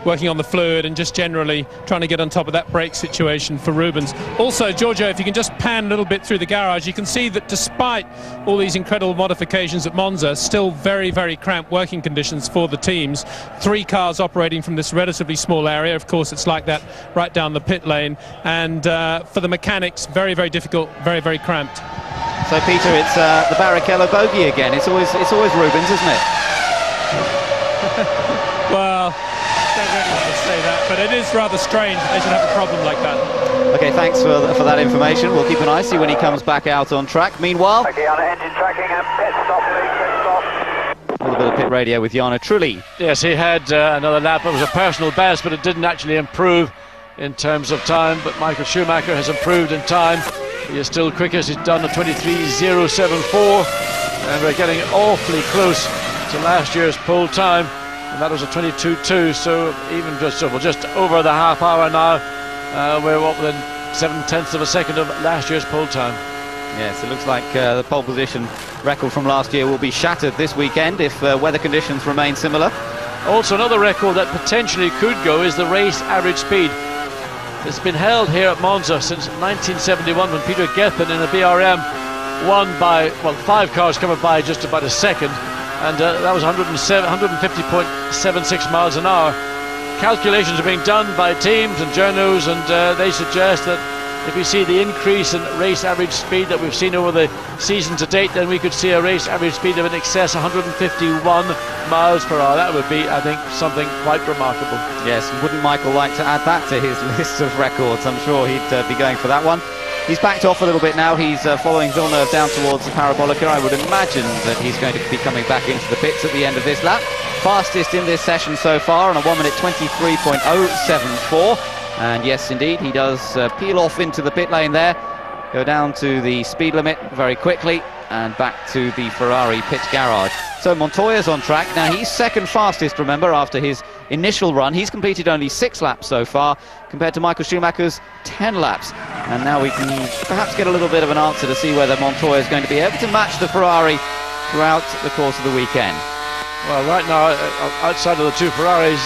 working on the fluid and just generally trying to get on top of that brake situation for Rubens. Also, Giorgio, if you can just pan a little bit through the garage, you can see that despite all these incredible modifications at Monza, still very, very cramped working conditions for the teams. 3 cars operating from this relatively small area. Of course, it's like that right down the pit lane, and for the mechanics, very, very difficult, very, very cramped. So Peter, it's the Barrichello bogey again. It's always Rubens, isn't it? Well, I don't really want to say that, but it is rather strange that they should have a problem like that. Okay, thanks for that information. We'll keep an eye, see when he comes back out on track. Meanwhile, Okay, on engine tracking and pit stop, please, pit stop. a little bit of pit radio with Jarno Trulli. Yes, he had another lap. It was a personal best, but it didn't actually improve in terms of time. But Michael Schumacher has improved in time. He is still quickest. He's done a 23.074, and we're getting awfully close to last year's pole time, and that was a 22.2. So even just over the half hour now, we're within 0.7 of a second of last year's pole time. Yes, it looks like the pole position record from last year will be shattered this weekend if weather conditions remain similar. Also, another record that potentially could go is the race average speed. It's been held here at Monza since 1971 when Peter Gethin in a BRM won by, well, 5 cars covered by just about a second, and that was 150.76 miles an hour. Calculations are being done by teams and journos, and they suggest that if we see the increase in race average speed that we've seen over the season to date, then we could see a race average speed of in excess of 151 miles per hour. That would be, I think, something quite remarkable. Yes, wouldn't Michael like to add that to his list of records? I'm sure he'd be going for that one. He's backed off a little bit now. He's following Villeneuve down towards the Parabolica. I would imagine that he's going to be coming back into the pits at the end of this lap. Fastest in this session so far on a 1 minute 23.074. And yes, indeed, he does peel off into the pit lane there, go down to the speed limit very quickly, and back to the Ferrari pit garage. So Montoya's on track. Now, he's second fastest, remember, after his initial run. He's completed only 6 laps so far, compared to Michael Schumacher's 10 laps. And now we can perhaps get a little bit of an answer to see whether Montoya is going to be able to match the Ferrari throughout the course of the weekend. Well, right now, outside of the 2 Ferraris,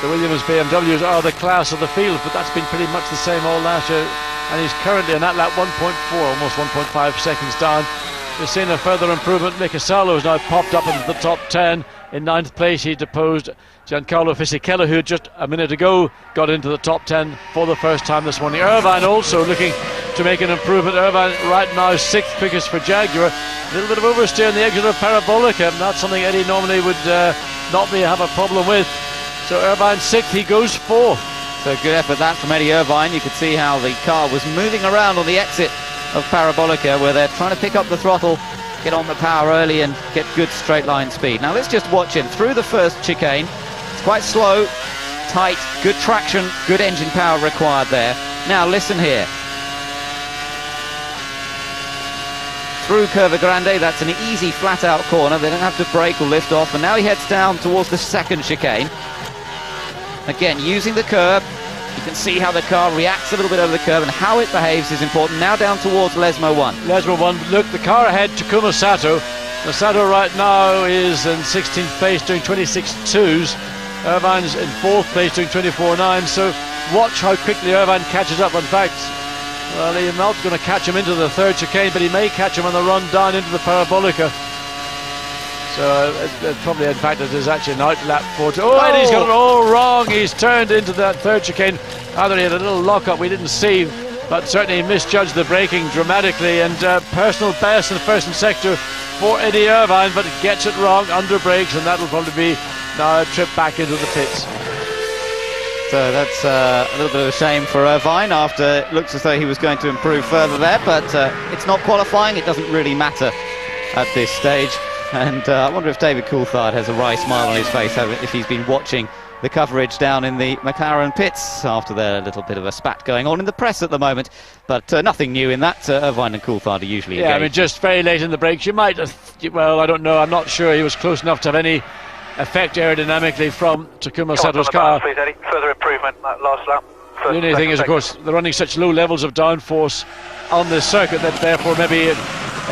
the Williams BMWs are the class of the field, but that's been pretty much the same all last year, and he's currently on that lap 1.4, almost 1.5 seconds down. We've seen a further improvement. Mika Salo has now popped up into the top 10. In 9th place, he deposed Giancarlo Fisichella, who just a minute ago got into the top 10 for the first time this morning. Irvine also looking to make an improvement. Irvine right now 6th quickest for Jaguar. A little bit of oversteer in the exit of Parabolica, not something Eddie normally would not have a problem with. So Irvine 6th, he goes 4th. So good effort that from Eddie Irvine. You could see how the car was moving around on the exit of Parabolica, where they're trying to pick up the throttle, get on the power early and get good straight line speed. Now let's just watch him through the first chicane. It's quite slow, tight, good traction, good engine power required there. Now listen here. Through Curva Grande, that's an easy flat out corner. They don't have to brake or lift off, and now he heads down towards the second chicane. Again, using the curb. You can see how the car reacts a little bit over the curb, and how it behaves is important. Now down towards Lesmo 1. Lesmo 1, look, the car ahead, Takuma Sato. Sato right now is in 16th place doing 26.2s. Irvine's in 4th place doing 24.9, so watch how quickly Irvine catches up. In fact, well, he's not going to catch him into the third chicane, but he may catch him on the run down into the Parabolica. So probably, in fact, it is actually an outlap for... and he's got it all wrong. He's turned into that third chicane. Either he had a little lock-up we didn't see, but certainly misjudged the braking dramatically, and personal best in first and sector for Eddie Irvine, but it gets it wrong under brakes, and that'll probably be now a trip back into the pits. So that's a little bit of a shame for Irvine, after it looks as though he was going to improve further there, but it's not qualifying. It doesn't really matter at this stage. And I wonder if David Coulthard has a wry smile on his face if he's been watching the coverage down in the McLaren pits after their little bit of a spat going on in the press at the moment. But nothing new in that. Irvine and Coulthard are usually engaged. I mean, just very late in the brakes. You might, well, I don't know. I'm not sure he was close enough to have any effect aerodynamically from Takuma Sato's car. Please, Eddie. Further improvement that last lap. The only thing is, of course, they're running such low levels of downforce on this circuit that therefore maybe it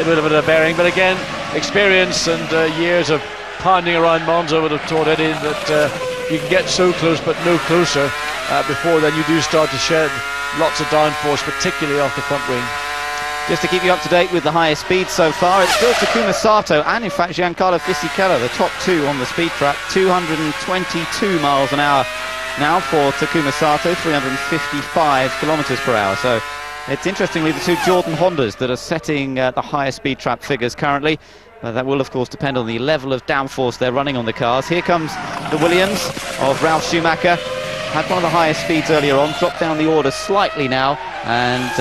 would have been a bearing. But again, experience and years of pounding around Monza would have taught Eddie that you can get so close but no closer before then you do start to shed lots of downforce, particularly off the front wing. Just to keep you up to date with the highest speed so far, it's still Takuma Sato and in fact Giancarlo Fisichella, the top two on the speed track. 222 miles an hour now for Takuma Sato, 355 kilometers per hour. So it's interestingly the two Jordan Hondas that are setting the highest speed trap figures currently. That will of course depend on the level of downforce they're running on the cars. Here comes the Williams of Ralf Schumacher. Had one of the highest speeds earlier on, dropped down the order slightly now, and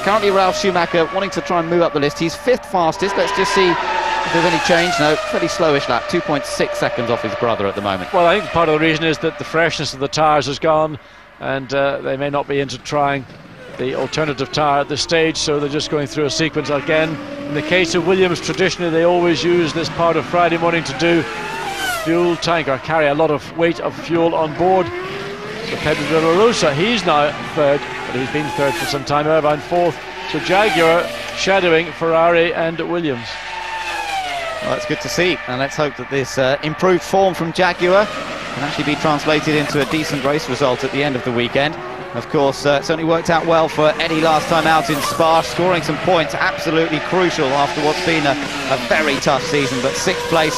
currently Ralf Schumacher wanting to try and move up the list. He's 5th fastest. Let's just see if there's any change. No, fairly slowish lap, 2.6 seconds off his brother at the moment. Well, I think part of the reason is that the freshness of the tyres has gone, and they may not be into trying the alternative tyre at this stage, so they're just going through a sequence again. In the case of Williams, traditionally they always use this part of Friday morning to do fuel tank or carry a lot of weight of fuel on board. So Pedro de la Rosa, he's now 3rd, but he's been 3rd for some time. Irvine 4th. So Jaguar shadowing Ferrari and Williams. Well, that's good to see, and let's hope that this improved form from Jaguar can actually be translated into a decent race result at the end of the weekend. Of course, certainly worked out well for Eddie last time out in Spa, scoring some points, absolutely crucial after what's been a very tough season, but 6th place,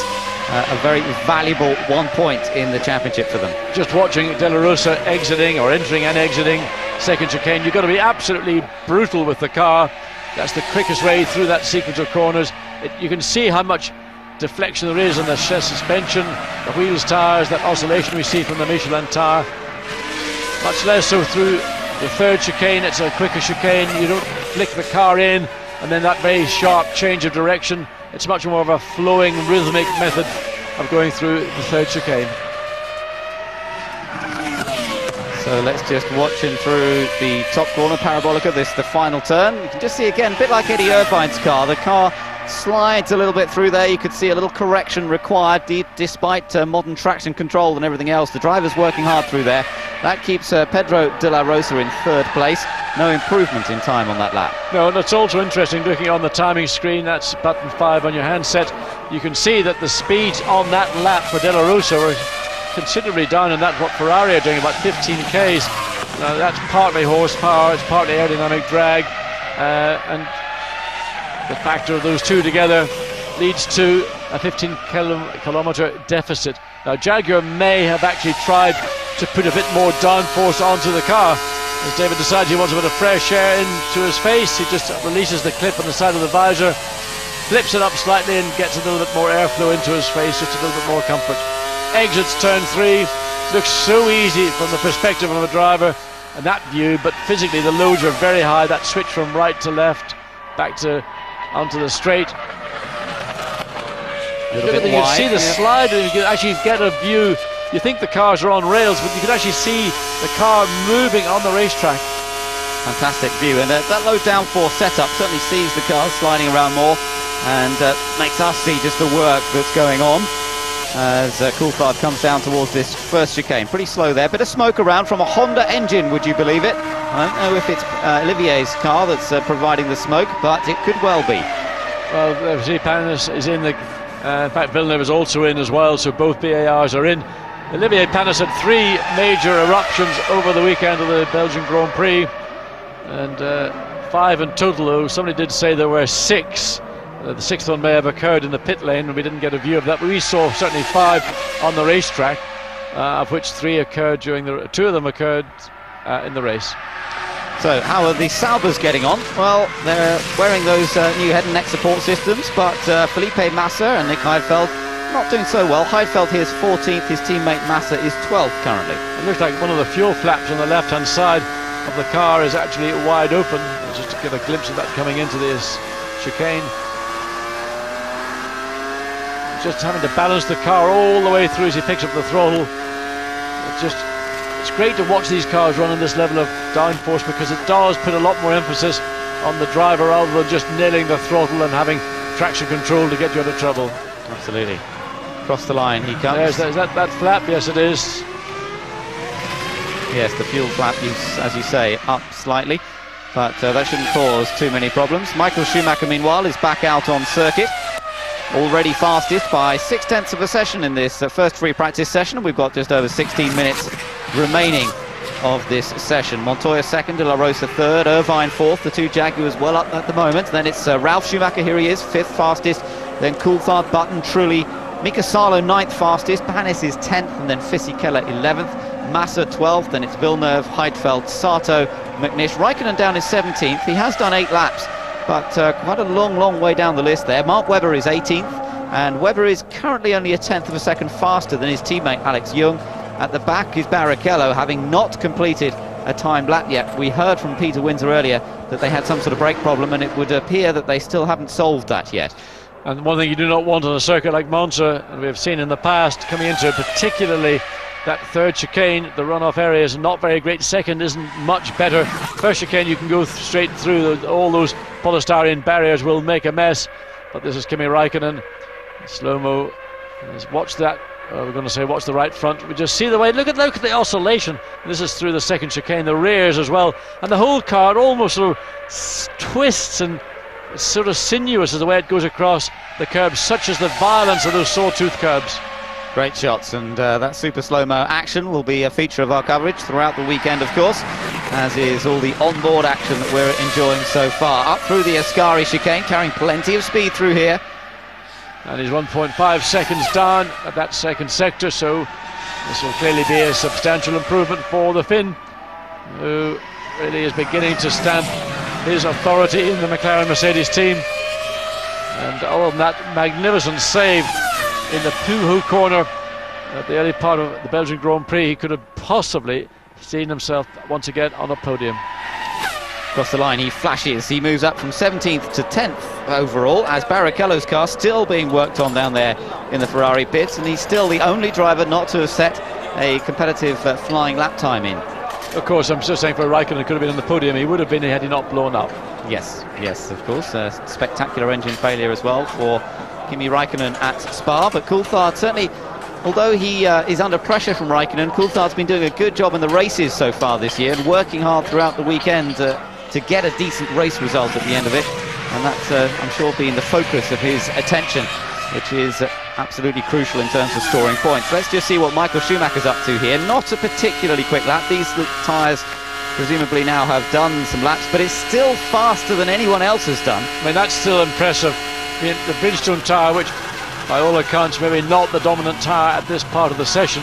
a very valuable 1 point in the championship for them. Just watching De La Rosa exiting or entering and exiting second chicane, you've got to be absolutely brutal with the car. That's the quickest way through that sequence of corners. You can see how much deflection there is on the suspension, the wheels, tyres, that oscillation we see from the Michelin tyre. Much less so through the third chicane. It's a quicker chicane. You don't flick the car in and then that very sharp change of direction. It's much more of a flowing, rhythmic method of going through the third chicane. So let's just watch him through the top corner, Parabolica, the final turn. You can just see again, a bit like Eddie Irvine's car, the car slides a little bit through there. You could see a little correction required despite modern traction control and everything else. The driver's working hard through there. That keeps Pedro de la Rosa in 3rd place. No improvement in time on that lap. No, and it's also interesting looking on the timing screen. That's button 5 on your handset. You can see that the speeds on that lap for De La Rosa were considerably down on that what Ferrari are doing, about 15 Ks. That's partly horsepower, it's partly aerodynamic drag, and the factor of those two together leads to a 15-kilometre deficit. Now Jaguar may have actually tried to put a bit more downforce onto the car. As David decides he wants a bit of fresh air into his face, he just releases the clip on the side of the visor, flips it up slightly and gets a little bit more airflow into his face, just a little bit more comfort. Exits turn 3, looks so easy from the perspective of a driver and that view, but physically the loads are very high. That switch from right to left, back to onto the straight. You can see the slide, and you can actually get a view. You think the cars are on rails, but you can actually see the car moving on the racetrack. Fantastic view, and that low downforce setup certainly sees the cars sliding around more and makes us see just the work that's going on as Coulthard comes down towards this first chicane. Pretty slow there, bit of smoke around from a Honda engine, would you believe it? I don't know if it's Olivier's car that's providing the smoke, but it could well be. Well, Panis is in the... in fact, Villeneuve is also in as well, so both BARs are in. Olivier Panis had 3 major eruptions over the weekend of the Belgian Grand Prix, and 5 in total, though somebody did say there were 6. The 6th one may have occurred in the pit lane, and we didn't get a view of that, but we saw certainly 5 on the racetrack, of which 3 occurred during the... 2 of them occurred in the race. So how are the Saubers getting on? Well, they're wearing those new head and neck support systems, but Felipe Massa and Nick Heidfeld not doing so well. Heidfeld here is 14th, his teammate Massa is 12th currently. It looks like one of the fuel flaps on the left-hand side of the car is actually wide open. Just to get a glimpse of that coming into this chicane. Just having to balance the car all the way through as he picks up the throttle. It's great to watch these cars run on this level of downforce, because it does put a lot more emphasis on the driver rather than just nailing the throttle and having traction control to get you out of trouble. Absolutely. Across the line he comes. There's that flap, yes it is. Yes, the fuel flap, as you say, up slightly, but that shouldn't cause too many problems. Michael Schumacher, meanwhile, is back out on circuit. Already fastest by 0.6 of a session in this first free practice session. We've got just over 16 minutes remaining of this session. Montoya second, De La Rosa third, Irvine fourth, the 2 Jaguars well up at the moment. Then it's Ralf Schumacher, here he is, 5th fastest, then Coulthard, Button, Trulli, Mika Salo 9th fastest, Panis is 10th, and then Fisichella 11th, Massa 12th, then it's Villeneuve, Heidfeld, Sato, McNish. Raikkonen down is 17th, he has done 8 laps, but quite a long way down the list there. Mark Webber is 18th, and Webber is currently only a 1/10 of a second faster than his teammate Alex Young. At the back is Barrichello, having not completed a timed lap yet. We heard from Peter Windsor earlier that they had some sort of brake problem, and it would appear that they still haven't solved that yet. And one thing you do not want on a circuit like Monza, and we've seen in the past, coming into particularly that 3rd chicane, the runoff area is not very great. 2nd isn't much better. 1st chicane you can go straight through. All those polystyrene barriers will make a mess. But this is Kimi Raikkonen. Slow-mo. Watch that. We're going to say watch the right front. We just see the way. Look at the oscillation. This is through the 2nd chicane, the rears as well, and the whole car almost sort of twists, and it's sort of sinuous as the way it goes across the curbs. Such as the violence of those sawtooth curbs. Great shots, and that super slow-mo action will be a feature of our coverage throughout the weekend, of course, as is all the onboard action that we're enjoying so far. Up through the Ascari chicane, carrying plenty of speed through here. And he's 1.5 seconds down at that 2nd sector, so this will clearly be a substantial improvement for the Finn, who really is beginning to stamp his authority in the McLaren Mercedes team. And other than that magnificent save in the Puho corner at the early part of the Belgian Grand Prix, he could have possibly seen himself once again on a podium. Across the line he flashes, he moves up from 17th to 10th overall, as Barrichello's car still being worked on down there in the Ferrari pits, and he's still the only driver not to have set a competitive flying lap time in. Of course, I'm just saying for Raikkonen could have been on the podium. He would have been had he not blown up. Yes, of course. Spectacular engine failure as well for Kimi Raikkonen at Spa, but Coulthard certainly, although he is under pressure from Raikkonen, Coulthard's been doing a good job in the races so far this year and working hard throughout the weekend to get a decent race result at the end of it, and that's I'm sure being the focus of his attention. which is absolutely crucial in terms of scoring points. Let's just see what Michael Schumacher's up to here. Not a particularly quick lap. These tyres presumably now have done some laps, but it's still faster than anyone else has done. I mean, that's still impressive. I mean, the Bridgestone tyre, which by all accounts maybe not the dominant tyre at this part of the session,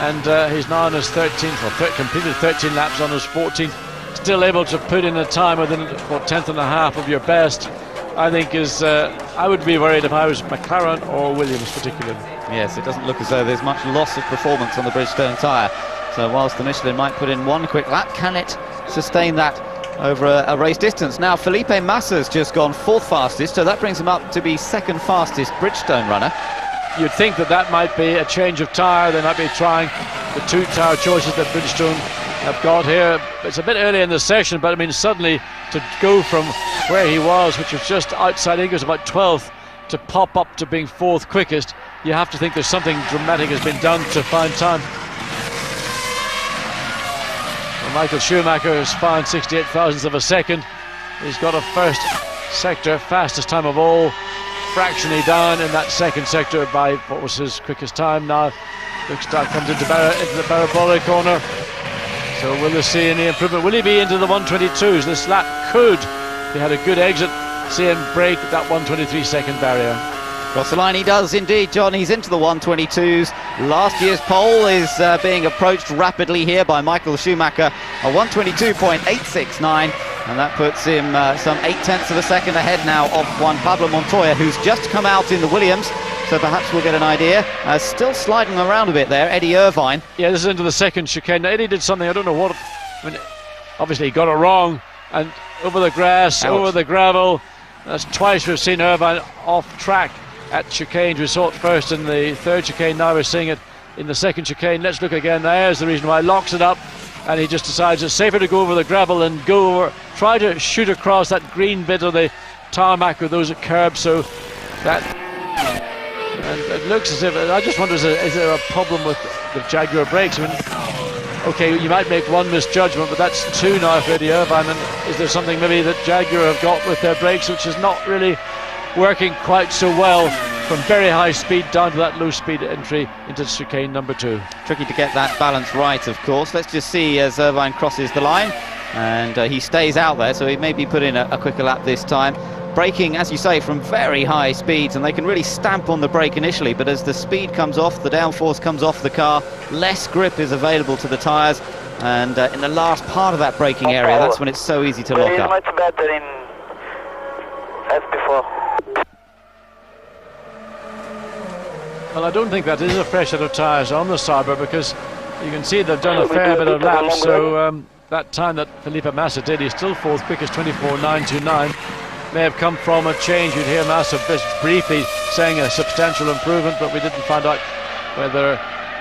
and he's now on his 13th, or completed 13 laps on his 14th, still able to put in a time within, what, 10th and a half of your best, I think is, I would be worried if I was McLaren or Williams particularly. Yes, it doesn't look as though there's much loss of performance on the Bridgestone tyre. So whilst the Michelin might put in one quick lap, can it sustain that over a race distance? Now, Felipe Massa's just gone 4th fastest, so that brings him up to be 2nd fastest Bridgestone runner. You'd think that that might be a change of tyre. They might be trying the 2 tyre choices that Bridgestone have got here. It's a bit early in the session, but I mean, suddenly to go from where he was, which was just outside, I think it was about 12th, to pop up to being 4th quickest, you have to think there's something dramatic has been done to find time. Well, Michael Schumacher has found 68 thousandths of a second. He's got a first sector fastest time of all, fractionally down in that second sector by what was his quickest time. Now looks like comes into the parabolic corner. So will they see any improvement? Will he be into the 122s? This lap could, if he had a good exit, see him break that 123 second barrier. Across the line he does indeed, John. He's into the 122s. Last year's pole is being approached rapidly here by Michael Schumacher, a 122.869, and that puts him some 0.8 of a second ahead now of Juan Pablo Montoya, who's just come out in the Williams. So perhaps we'll get an idea. Still sliding around a bit there, Eddie Irvine. Yeah, this is into the second chicane. Now, Eddie did something, I don't know what. I mean, obviously he got it wrong, and over the grass, over the gravel. That's twice we've seen Irvine off track at chicanes. We saw it first in the 3rd chicane, now we're seeing it in the 2nd chicane. Let's look again. There's the reason why. Locks it up, and he just decides it's safer to go over the gravel and go over, try to shoot across that green bit of the tarmac with those curbs. So that, and it looks as if, I just wonder, is there a problem with the Jaguar brakes? I mean, okay, you might make one misjudgment, but that's 2 now for Eddie Irvine. And is there something maybe that Jaguar have got with their brakes which is not really working quite so well from very high speed down to that low speed entry into chicane number 2? Tricky to get that balance right, of course. Let's just see as Irvine crosses the line, and he stays out there, so he may be put in a quicker lap this time. Braking, as you say, from very high speeds, and they can really stamp on the brake initially, but as the speed comes off, the downforce comes off the car, less grip is available to the tyres, and in the last part of that braking area, that's when it's so easy to lock up. Much better in FP4. Well, I don't think that is a fresh set of tyres on the Sauber, because you can see they've done a fair bit of laps. So that time that Felipe Massa did, he's still 4th quickest, 24.929. May have come from a change. You'd hear Massa just briefly saying a substantial improvement, but we didn't find out whether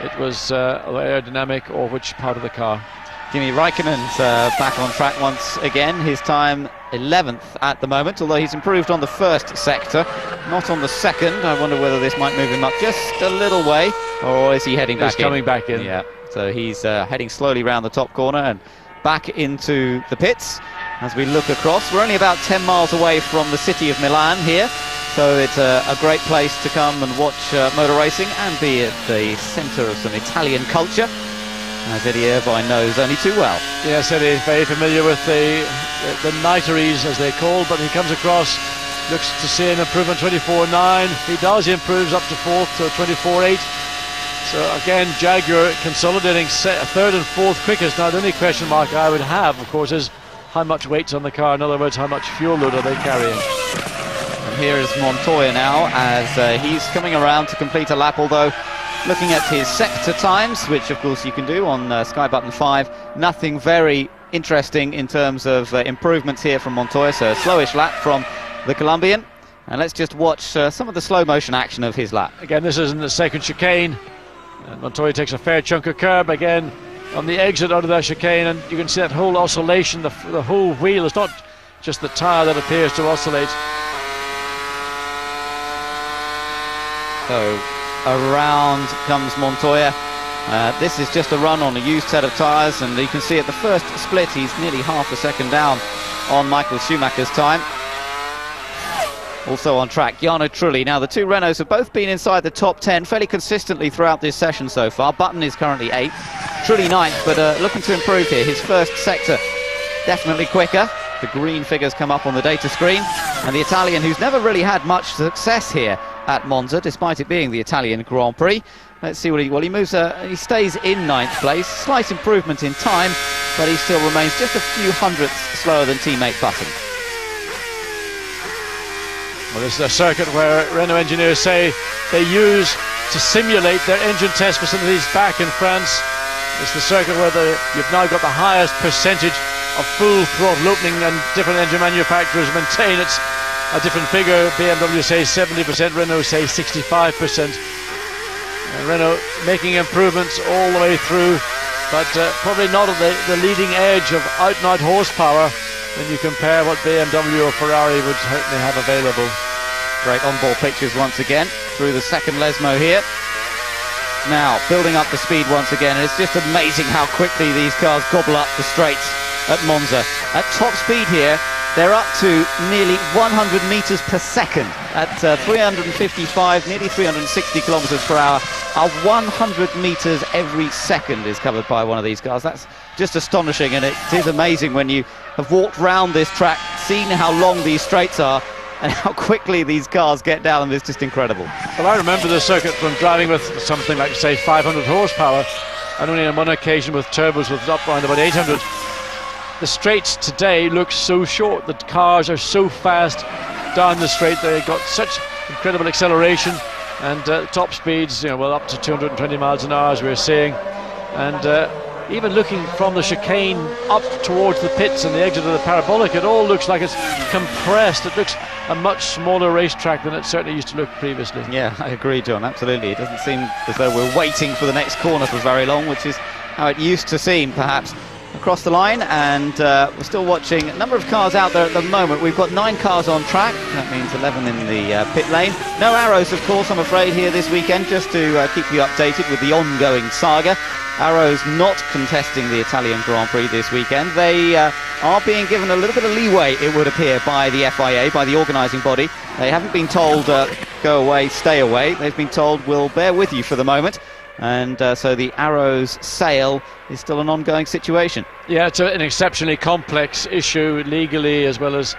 it was aerodynamic or which part of the car. Kimi Raikkonen's back on track once again. His time 11th at the moment, although he's improved on the 1st sector, not on the 2nd. I wonder whether this might move him up just a little way, or is he heading back in? He's coming back in. Yeah, so he's heading slowly round the top corner and back into the pits. As we look across, we're only about 10 miles away from the city of Milan here, so it's a great place to come and watch motor racing and be at the centre of some Italian culture, as Eddie Irvine knows only too well. Yes, Eddie is very familiar with the nighteries, as they're called, but he comes across, looks to see an improvement, 24.9. He does, he improves up to 4th to 24.8. So again, Jaguar consolidating 3rd and 4th quickest. Now the only question mark I would have, of course, is how much weight's on the car. In other words, how much fuel load are they carrying? And here is Montoya now, as he's coming around to complete a lap, although looking at his sector times, which of course you can do on Sky Button 5, nothing very interesting in terms of improvements here from Montoya, so a slowish lap from the Colombian. And let's just watch some of the slow motion action of his lap. Again, this is in the 2nd chicane, and Montoya takes a fair chunk of curb again on the exit out of that chicane, and you can see that whole oscillation, the whole wheel. It's not just the tyre that appears to oscillate. So around comes Montoya. This is just a run on a used set of tyres, and you can see at the first split he's nearly half a second down on Michael Schumacher's time. Also on track, Jarno Trulli. Now, the two Renaults have both been inside the top 10 fairly consistently throughout this session so far. Button is currently 8th, Trulli 9th, but looking to improve here. His first sector definitely quicker. The green figures come up on the data screen. And the Italian, who's never really had much success here at Monza, despite it being the Italian Grand Prix. Let's see what he moves. He stays in 9th place. Slight improvement in time, but he still remains just a few hundredths slower than teammate Button. Well, this is a circuit where Renault engineers say they use to simulate their engine test facilities back in France. It's the circuit where you've now got the highest percentage of full throttle opening, and different engine manufacturers maintain it's a different figure. BMW say 70%, Renault say 65%. Renault making improvements all the way through, but probably not at the leading edge of out-and-out horsepower when you compare what BMW or Ferrari would certainly have available. Great on-board pictures once again through the second Lesmo here. Now building up the speed once again, and it's just amazing how quickly these cars gobble up the straights at Monza. At top speed here, they're up to nearly 100 meters per second at 355, nearly 360 kilometers per hour. 100 meters every second is covered by one of these cars. That's just astonishing, and it is amazing when you have walked round this track, seen how long these straights are, and how quickly these cars get down, and it's just incredible. Well, I remember the circuit from driving with something like, say, 500 horsepower, and only on one occasion with turbos with up around about 800. The straights today look so short. The cars are so fast down the straight. They've got such incredible acceleration, and top speeds, well, up to 220 miles an hour as we're seeing. And even looking from the chicane up towards the pits and the exit of the parabolic, it all looks like it's compressed. It looks a much smaller racetrack than it certainly used to look previously. Yeah, I agree, John, absolutely. It doesn't seem as though we're waiting for the next corner for very long, which is how it used to seem, perhaps, across the line. And we're still watching a number of cars out there at the moment. We've got 9 cars on track. That means 11 in the pit lane. No arrows, of course, I'm afraid, here this weekend, just to keep you updated with the ongoing saga. Arrows not contesting the Italian Grand Prix this weekend. They are being given a little bit of leeway, it would appear, by the FIA, by the organising body. They haven't been told, go away, stay away. They've been told, we'll bear with you for the moment. And so the Arrows sale is still an ongoing situation. Yeah, it's an exceptionally complex issue legally, as well as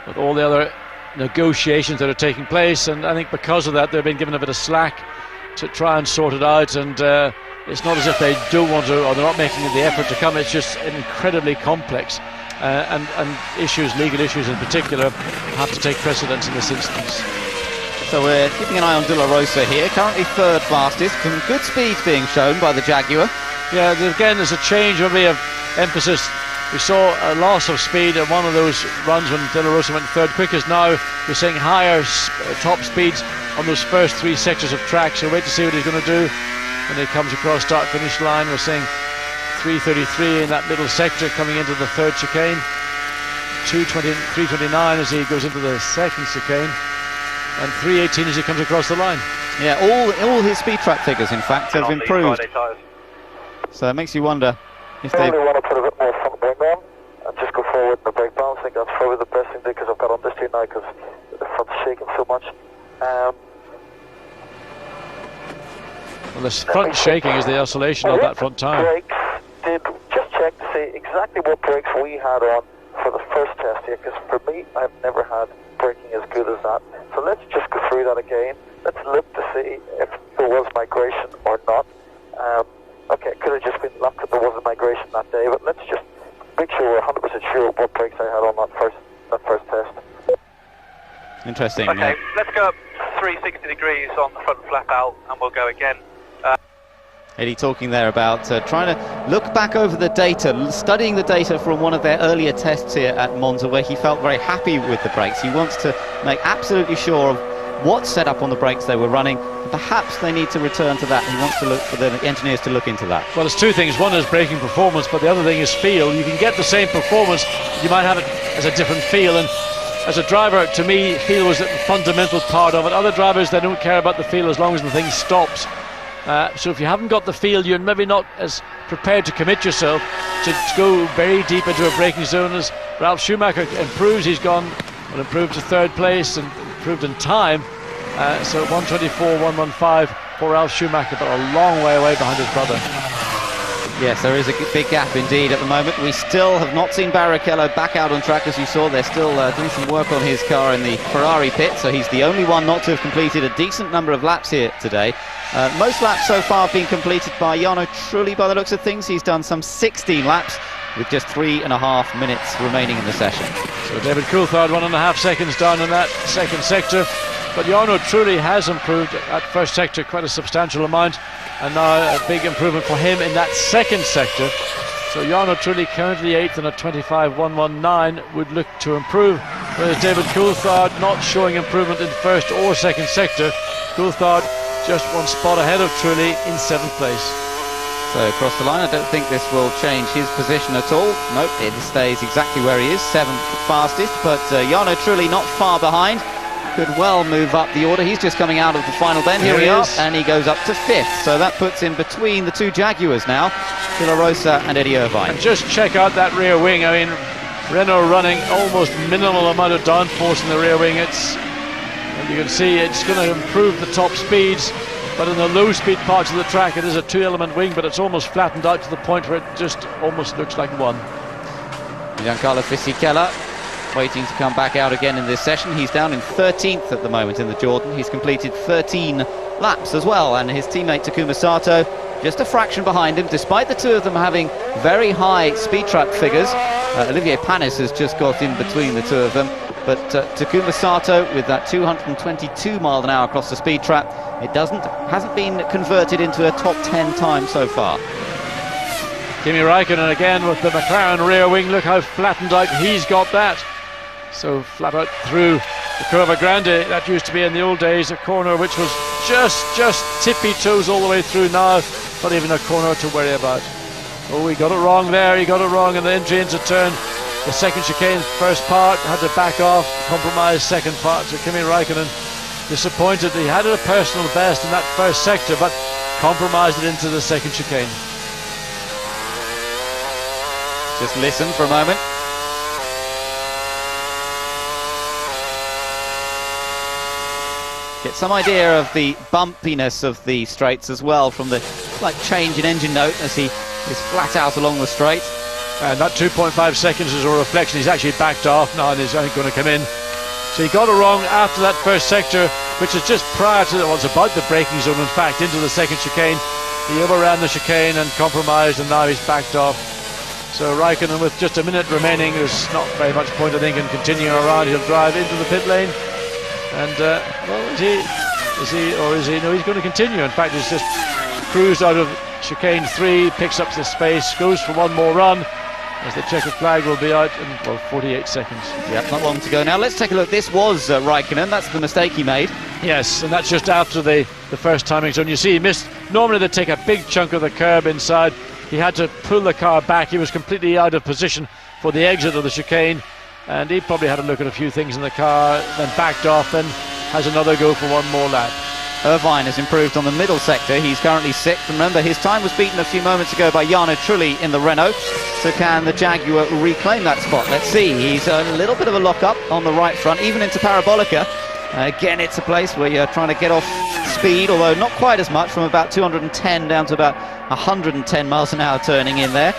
with all the other negotiations that are taking place. And I think because of that, they've been given a bit of slack to try and sort it out. And it's not as if they don't want to, or they're not making the effort to come. It's just incredibly complex, and issues, legal issues in particular, have to take precedence in this instance. So we're keeping an eye on De La Rosa here, currently 3rd fastest. Some good speeds being shown by the Jaguar. Yeah, again, there's a change of emphasis. We saw a loss of speed at one of those runs when De La Rosa went 3rd quickest. Now we're seeing higher top speeds on those first 3 sectors of track, so wait to see what he's going to do when he comes across start-finish line. We're seeing 3:33 in that middle sector coming into the 3rd chicane, 3:29 as he goes into the 2nd chicane, and 3:18 as he comes across the line. Yeah, all his speed trap figures, in fact, have improved. So it makes you wonder if they want to put a bit more front wing on and just go forward in the brake balance. I think that's probably the best thing to do, because I've got understeer now because the front's shaking so much. Well, the front shaking is the oscillation of that front tyre. Brakes, just check to see exactly what brakes we had on for the first test here, because for me, I've never had braking as good as that. So let's just go through that again. Let's look to see if there was migration or not. Okay, it could have just been luck that there wasn't migration that day, but let's just make sure we're 100% sure what brakes I had on that first test. Interesting. Okay, let's go up 360 degrees on the front flap out, and we'll go again. Eddie talking there about trying to look back over the data, studying the data from one of their earlier tests here at Monza, where he felt very happy with the brakes. He wants to make absolutely sure of what setup on the brakes they were running. Perhaps they need to return to that. He wants to look for the engineers to look into that. Well, it's 2 things. One is braking performance, but the other thing is feel. You can get the same performance, you might have it as a different feel. And as a driver, to me, feel was the fundamental part of it. Other drivers, they don't care about the feel as long as the thing stops. So if you haven't got the feel, you're maybe not as prepared to commit yourself to go very deep into a braking zone. As Ralf Schumacher improves, he's improved to 3rd place, and improved in time. So 1:24.115 for Ralf Schumacher, but a long way away behind his brother. Yes, there is a big gap indeed at the moment. We still have not seen Barrichello back out on track. As you saw, they're still doing some work on his car in the Ferrari pit, so he's the only one not to have completed a decent number of laps here today. Most laps so far have been completed by Jarno Trulli by the looks of things. He's done some 16 laps with just 3.5 minutes remaining in the session. So David Coulthard 1.5 seconds down in that second sector, but Jarno Trulli has improved at first sector quite a substantial amount, and now a big improvement for him in that second sector. So Jarno Trulli currently 8th and at 25.119 would look to improve, whereas David Coulthard not showing improvement in first or second sector. Coulthard just one spot ahead of Trulli in 7th place. So across the line, I don't think this will change his position at all. Nope, it stays exactly where he is, 7th fastest, but Jarno Trulli not far behind. Could well move up the order. He's just coming out of the final bend. Here we are, and he goes up to 5th. So that puts him between the two Jaguars now, De La Rosa and Eddie Irvine. And just check out that rear wing. I mean, Renault running almost minimal amount of downforce in the rear wing. And you can see it's going to improve the top speeds, but in the low speed parts of the track it is a 2-element wing, but it's almost flattened out to the point where it just almost looks like one. Giancarlo Fisichella waiting to come back out again in this session. He's down in 13th at the moment in the Jordan. He's completed 13 laps as well, and his teammate Takuma Sato just a fraction behind him, despite the two of them having very high speed trap figures. Olivier Panis has just got in between the two of them, but Takuma Sato with that 222 miles an hour across the speed trap, it hasn't been converted into a top 10 time so far. Kimi Räikkönen again with the McLaren rear wing. Look how flattened out he's got that. So flat out through the Curva Grande. That used to be in the old days a corner which was just tippy toes all the way through. Now not even a corner to worry about. Oh, he got it wrong there. He got it wrong in the entry into turn. The second chicane, first part, had to back off, compromise second part. So Kimi Räikkönen disappointed. He had a personal best in that first sector, but compromised it into the second chicane. Just listen for a moment. Get some idea of the bumpiness of the straights as well from the slight change in engine note as he is flat out along the straight. And that 2.5 seconds is a reflection. He's actually backed off now and he's only going to come in. So he got it wrong after that first sector, which is just prior to, well, it's about the braking zone in fact, into the second chicane. He overran the chicane and compromised, and now he's backed off. So Räikkönen with just a minute remaining, there's not very much point I think in continuing around. He'll drive into the pit lane. And well, no, he's going to continue. In fact, he's just cruised out of chicane 3, picks up the space, goes for one more run as the checkered flag will be out in, well, 48 seconds. Yep, not long to go now. Let's take a look. This was Räikkönen. That's the mistake he made. Yes, and that's just after the first timing zone. You see he missed. Normally they take a big chunk of the curb inside. He had to pull the car back. He was completely out of position for the exit of the chicane, and he probably had a look at a few things in the car, then backed off and has another go for one more lap. Irvine has improved on the middle sector. He's currently 6th. Remember, his time was beaten a few moments ago by Jarno Trulli in the Renault. So can the Jaguar reclaim that spot? Let's see. He's a little bit of a lock-up on the right front, even into Parabolica. Again, it's a place where you're trying to get off speed, although not quite as much, from about 210 down to about 110 miles an hour turning in there.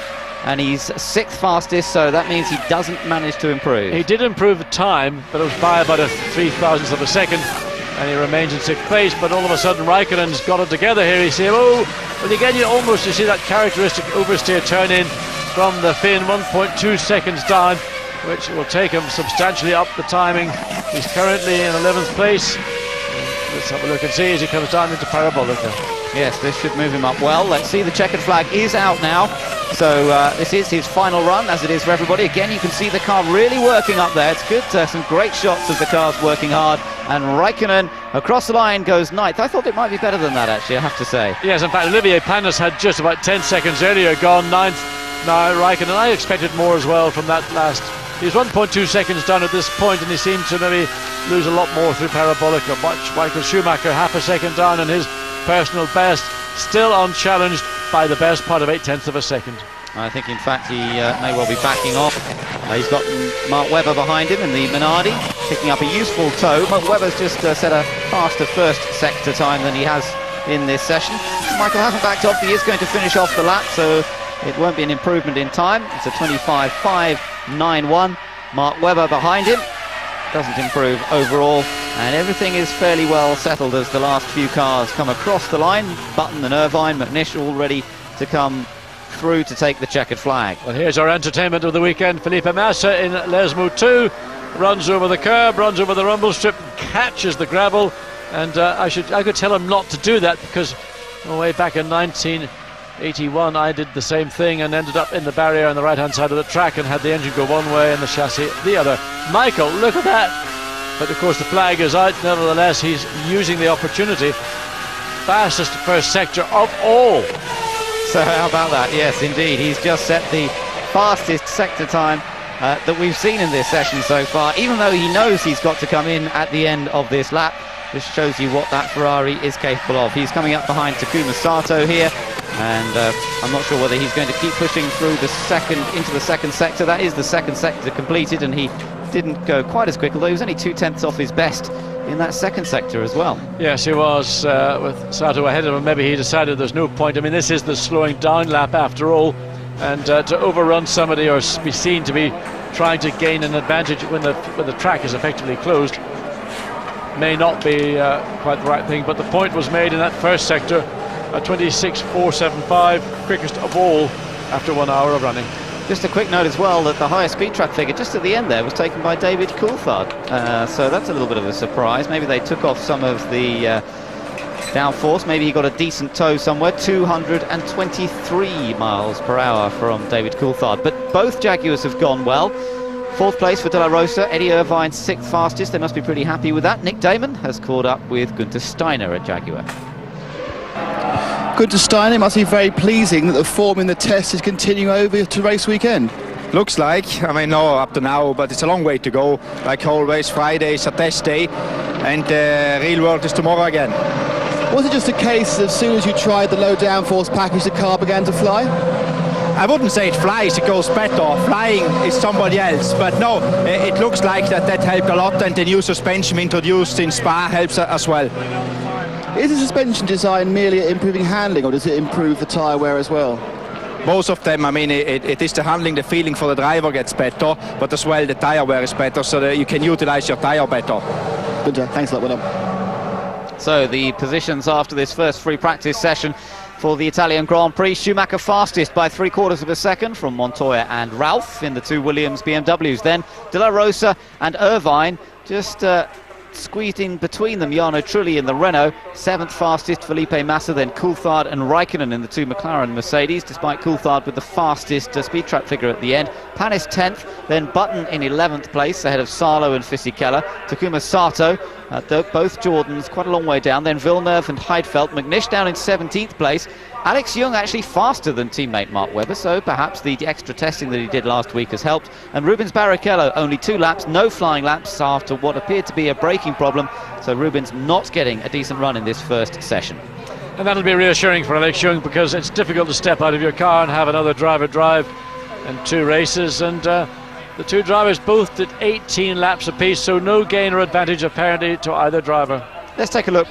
And he's 6th fastest, so that means he doesn't manage to improve. He did improve the time, but it was by about a 3,000th of a second, and he remains in 6th place. But all of a sudden Räikkönen's got it together here. You see, but again you see that characteristic oversteer turn in from the fin, 1.2 seconds down, which will take him substantially up the timing. He's currently in 11th place. Let's have a look and see as he comes down into Parabolica. Yes, this should move him up well. Let's see, the checkered flag is out now. So this is his final run, as it is for everybody. Again, you can see the car really working up there. It's good, some great shots of the cars working hard. And Räikkönen across the line goes 9th. I thought it might be better than that, actually, I have to say. Yes, in fact, Olivier Panis had just about 10 seconds earlier gone 9th. Now Räikkönen, I expected more as well from that last. He was 1.2 seconds down at this point, and he seemed to maybe lose a lot more through Parabolica. Michael Schumacher half a second down on his personal best, still unchallenged by the best part of 0.8 of a second. I think, in fact, he may well be backing off. He's got Mark Webber behind him in the Minardi, picking up a useful tow. Mark Webber's just set a faster first sector time than he has in this session. Michael hasn't backed off. He is going to finish off the lap, so it won't be an improvement in time. It's a 25.591. Mark Webber behind him. Doesn't improve overall, and everything is fairly well settled as the last few cars come across the line. Button and Irvine, McNish all ready to come through to take the checkered flag. Well, here's our entertainment of the weekend. Felipe Massa in Lesmo 2 runs over the curb, runs over the rumble strip, catches the gravel, and I could tell him not to do that, because way back in 1981 I did the same thing and ended up in the barrier on the right hand side of the track and had the engine go one way and the chassis the other. Michael, look at that! But of course the flag is out. Nevertheless, he's using the opportunity. Fastest first sector of all. So how about that? Yes, indeed. He's just set the fastest sector time that we've seen in this session so far, even though he knows he's got to come in at the end of this lap. This shows you what that Ferrari is capable of. He's coming up behind Takuma Sato here, and I'm not sure whether he's going to keep pushing through into the second sector. That is the second sector completed, and he didn't go quite as quick, although he was only 2/10 off his best in that second sector as well. Yes, he was, with Sato ahead of him. Maybe he decided there's no point. I mean, this is the slowing down lap after all, and to overrun somebody or be seen to be trying to gain an advantage when the track is effectively closed may not be quite the right thing. But the point was made in that first sector, 26.475, quickest of all after 1 hour of running. Just a quick note as well that the highest speed trap figure just at the end there was taken by David Coulthard, so that's a little bit of a surprise. Maybe they took off some of the downforce. Maybe he got a decent tow somewhere. 223 miles per hour from David Coulthard. But both Jaguars have gone well. Fourth place for De La Rosa, Eddie Irvine sixth fastest. They must be pretty happy with that. Nick Damon has caught up with Gunther Steiner at Jaguar. Gunther Steiner, must be very pleasing that the form in the test is continuing over to race weekend. Looks like, I mean, no, up to now, but it's a long way to go. Like always, Friday is a test day, and the real world is tomorrow again. Was it just a case as soon as you tried the low downforce package, the car began to fly? I wouldn't say it flies, it goes better. Flying is somebody else, but no, it looks like that helped a lot, and the new suspension introduced in Spa helps as well. Is the suspension design merely improving handling, or does it improve the tyre wear as well? Both of them. I mean, it is the handling, the feeling for the driver gets better, but as well the tyre wear is better, so that you can utilize your tyre better. Good job. Thanks a lot, well done. So the positions after this first free practice session for the Italian Grand Prix. Schumacher fastest by 3/4 of a second from Montoya and Ralph in the two Williams BMWs. Then De La Rosa and Irvine just squeezed in between them. Jarno Trulli in the Renault, seventh fastest Felipe Massa, then Coulthard and Raikkonen in the two McLaren Mercedes, despite Coulthard with the fastest speed trap figure at the end. Panis 10th, then Button in 11th place ahead of Salo and Fisichella. Takuma Sato, both Jordans quite a long way down, then Villeneuve and Heidfeld. McNish down in 17th place. Alex Young actually faster than teammate Mark Webber, so perhaps the extra testing that he did last week has helped. And Rubens Barrichello only 2 laps, no flying laps after what appeared to be a braking problem, so Rubens not getting a decent run in this first session. And that'll be reassuring for Alex Young, because it's difficult to step out of your car and have another driver drive in 2 races, and the two drivers both did 18 laps apiece, so no gain or advantage apparently to either driver. Let's take a look